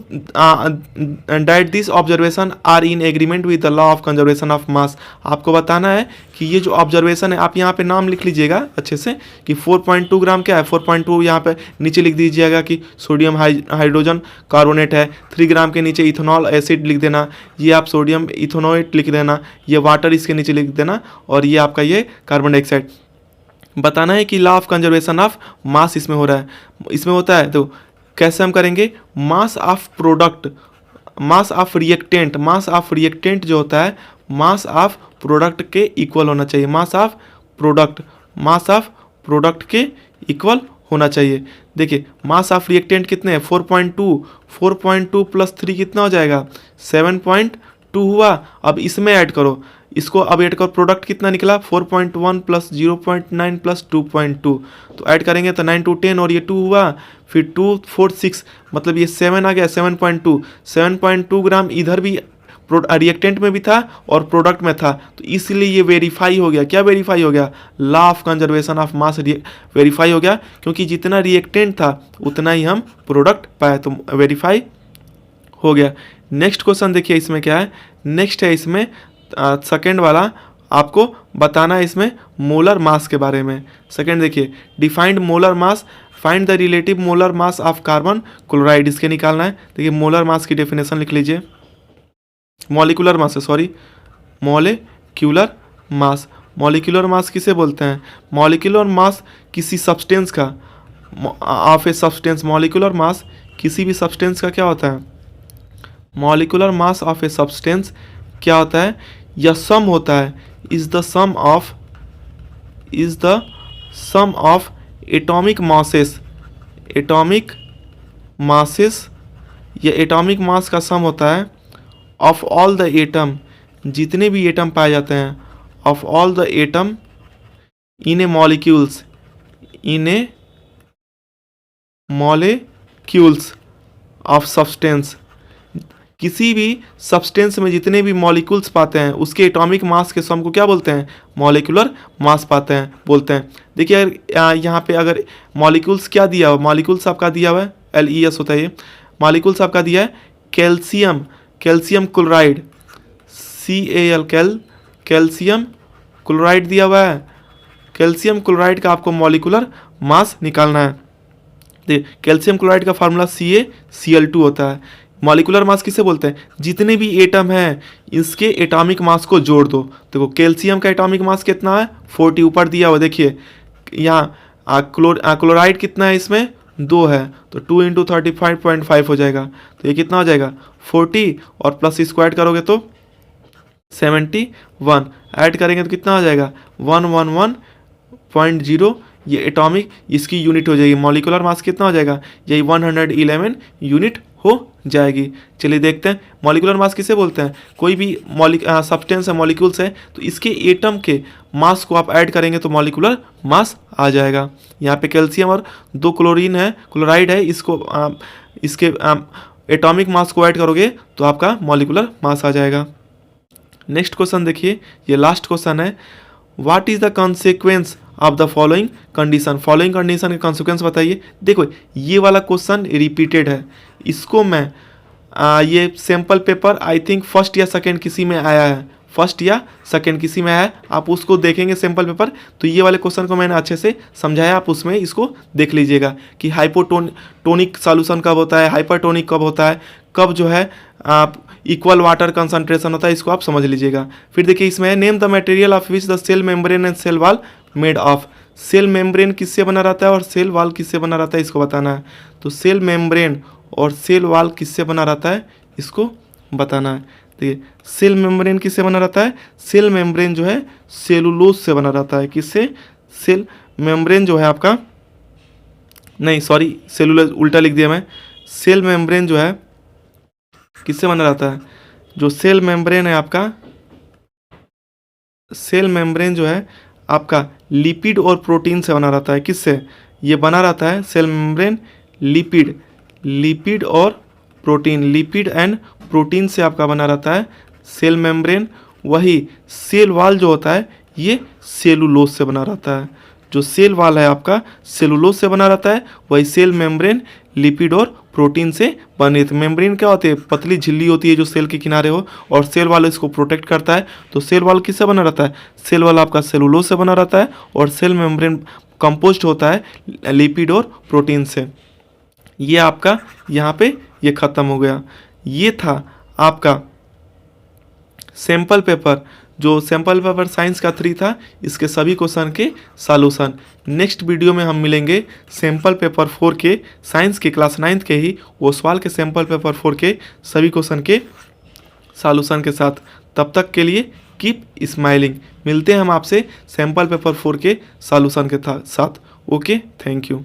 that this observation are in agreement with the law of conservation of mass. आपको बताना है कि ये जो ऑब्जर्वेशन है, आप यहाँ पे नाम लिख लीजिएगा अच्छे से कि 4.2 ग्राम क्या है, 4.2 यहाँ पे नीचे लिख दीजिएगा कि सोडियम हाइड्रोजन कार्बोनेट है, 3 ग्राम के नीचे इथेनॉल एसिड लिख देना, ये आप सोडियम इथेनोएट लिख देना, ये वाटर इसके नीचे लिख देना, और ये आपका ये कार्बन डाइऑक्साइड। बताना है कि लॉ ऑफ कंजर्वेशन ऑफ मास इसमें हो रहा है, इसमें होता है। तो कैसे हम करेंगे, mass of product, mass of reactant जो होता है मास ऑफ प्रोडक्ट के इक्वल होना चाहिए, मास ऑफ प्रोडक्ट के इक्वल होना चाहिए। देखिए मास ऑफ रिएक्टेंट कितने हैं, 4.2 प्लस 3 कितना हो जाएगा, 7.2 हुआ। अब इसमें ऐड करो, इसको अब ऐड करो, प्रोडक्ट कितना निकला, 4.1 प्लस 0.9 प्लस 2.2, तो ऐड करेंगे तो 9 2 10 और ये 2 हुआ, फिर 2 4 6, मतलब ये 7 आ गया, 7.2 ग्राम इधर भी रिएक्टेंट में भी था और प्रोडक्ट में था, तो इसलिए ये वेरीफाई हो गया। क्या वेरीफाई हो गया, law of conservation of mass verify हो गया, क्योंकि जितना रिएक्टेंट था उतना ही हम प्रोडक्ट पाए, तो वेरीफाई हो गया। नेक्स्ट क्वेश्चन देखिए इसमें क्या है, नेक्स्ट है इसमें सेकेंड वाला, आपको बताना है इसमें मोलर मास के बारे में। सेकेंड देखिए, defined molar mass, find the relative molar mass of carbon chloride, इसके निकालना है। देखिए मोलर मास की डेफिनेशन लिख लीजिए, मॉलिक्यूलर मास है, sorry molecular mass. Molecular mass किसे बोलते हैं, मॉलिक्यूलर मास किसी सब्सटेंस का, of a substance, molecular mass किसी भी सब्सटेंस का क्या होता है, molecular mass of a substance क्या होता है, या सम होता है, is the sum of atomic masses, या एटॉमिक मास का सम होता है ऑफ ऑल द एटम, जितने भी एटम पाए जाते हैं, of all the atom in A molecules of substance, किसी भी सब्सटेंस में जितने भी मॉलिक्यूल्स पाते हैं उसके एटॉमिक मास के सम को क्या बोलते हैं, मॉलिक्यूलर मास बोलते हैं। देखिए यहाँ पे अगर मॉलिक्यूल्स क्या दिया हुआ, मॉलिक्यूल्स आपका दिया हुआ है, LES होता है ये, मॉलिक्यूल्स आपका दिया है calcium chloride, CAL calcium chloride दिया हुआ है। कैल्शियम क्लोराइड का आपको मॉलिक्यूलर मास निकालना है। देखिए कैल्शियम क्लोराइड का फार्मूला CaCl2 होता है। मॉलिकुलर मास किसे बोलते हैं? जितने भी एटम हैं इसके एटॉमिक मास को जोड़ दो। देखो कैल्शियम का एटॉमिक मास कितना है? 40, ऊपर दिया हुआ देखिए। यहाँ क्लोराइड कितना है? इसमें 2 है, तो 2 × 35.5 हो जाएगा। तो ये कितना हो जाएगा? 40, और प्लस स्क्वायर करोगे तो 71, ऐड करेंगे तो कितना हो जाएगा? 111.0। ये एटॉमिक इसकी यूनिट हो जाएगी। मॉलिकुलर मास कितना हो जाएगा? यही 111 यूनिट हो जाएगी। चलिए देखते हैं मॉलिकुलर मास किसे बोलते हैं। कोई भी सब्सटेंस है, मॉलिक्यूल्स है, तो इसके एटम के मास को आप ऐड करेंगे तो मॉलिकुलर मास आ जाएगा। यहाँ पे कैल्शियम और 2 क्लोराइड है, इसके एटॉमिक मास को ऐड करोगे तो आपका मॉलिकुलर मास आ जाएगा। नेक्स्ट क्वेश्चन देखिए, ये लास्ट क्वेश्चन है। What is the consequence of the following condition? Following condition के कॉन्सिक्वेंस बताइए। देखो ये वाला क्वेश्चन रिपीटेड है, इसको मैं ये sample paper I think first या सेकेंड किसी में आया है, फर्स्ट या सेकेंड किसी में है। आप उसको देखेंगे सैम्पल पेपर, तो ये वाले क्वेश्चन को मैंने अच्छे से समझाया, आप उसमें इसको देख लीजिएगा कि हाइपोटोनिक सॉल्यूशन कब होता है, हाइपरटोनिक कब होता है, कब जो है आप इक्वल वाटर कंसंट्रेशन होता है, इसको आप समझ लीजिएगा। फिर देखिए इसमें name the material of which the cell membrane and cell wall made of. Cell membrane किससे बना रहता है और सेल वॉल किससे बना रहता है, इसको बताना है। तो सेल मेम्ब्रेन और सेल वॉल किससे बना रहता है, इसको बताना है। देखिए सेल मेम्ब्रेन किससे बना रहता है? सेल मेम्ब्रेन जो है सेलुलोज से बना रहता है। किससे? सेल मेम्ब्रेन जो है आपका, नहीं सॉरी सेलुलोज उल्टा लिख दिया मैं। सेल मेम्ब्रेन जो है किससे बना रहता है? जो सेल मेम्ब्रेन है आपका, सेल मेम्ब्रेन जो है आपका लिपिड और प्रोटीन से बना रहता है। किससे ये बना रहता है? सेल मेम्ब्रेन लिपिड और प्रोटीन, लिपिड एंड प्रोटीन से आपका बना रहता है सेल मेम्ब्रेन। वही सेल वॉल जो होता है ये सेलुलोज से बना रहता है। जो सेल वॉल है आपका सेलुलोज से बना रहता है, वही सेल मेम्ब्रेन लिपिड और प्रोटीन से बनी रहती है। मेम्ब्रेन क्या होती है? पतली झिल्ली होती है जो सेल के किनारे हो, और सेल वॉल इसको प्रोटेक्ट करता है। तो सेल वॉल किससे बना रहता है? सेल वॉल आपका सेलुलोज से बना रहता है, और सेल मेम्ब्रेन कंपोज्ड होता है लिपिड और प्रोटीन से। ये आपका यहाँ पे ये ख़त्म हो गया। ये था आपका सैम्पल पेपर, जो सैम्पल पेपर साइंस का 3 था, इसके सभी क्वेश्चन के सॉल्यूशन। नेक्स्ट वीडियो में हम मिलेंगे सैम्पल पेपर 4 के, साइंस के क्लास 9th के ही ओसवाल के सैम्पल पेपर 4 के सभी क्वेश्चन के सॉल्यूशन के साथ। तब तक के लिए कीप स्माइलिंग। मिलते हैं हम आपसे सैम्पल पेपर 4 के सॉल्यूशन के साथ। Okay, thank you.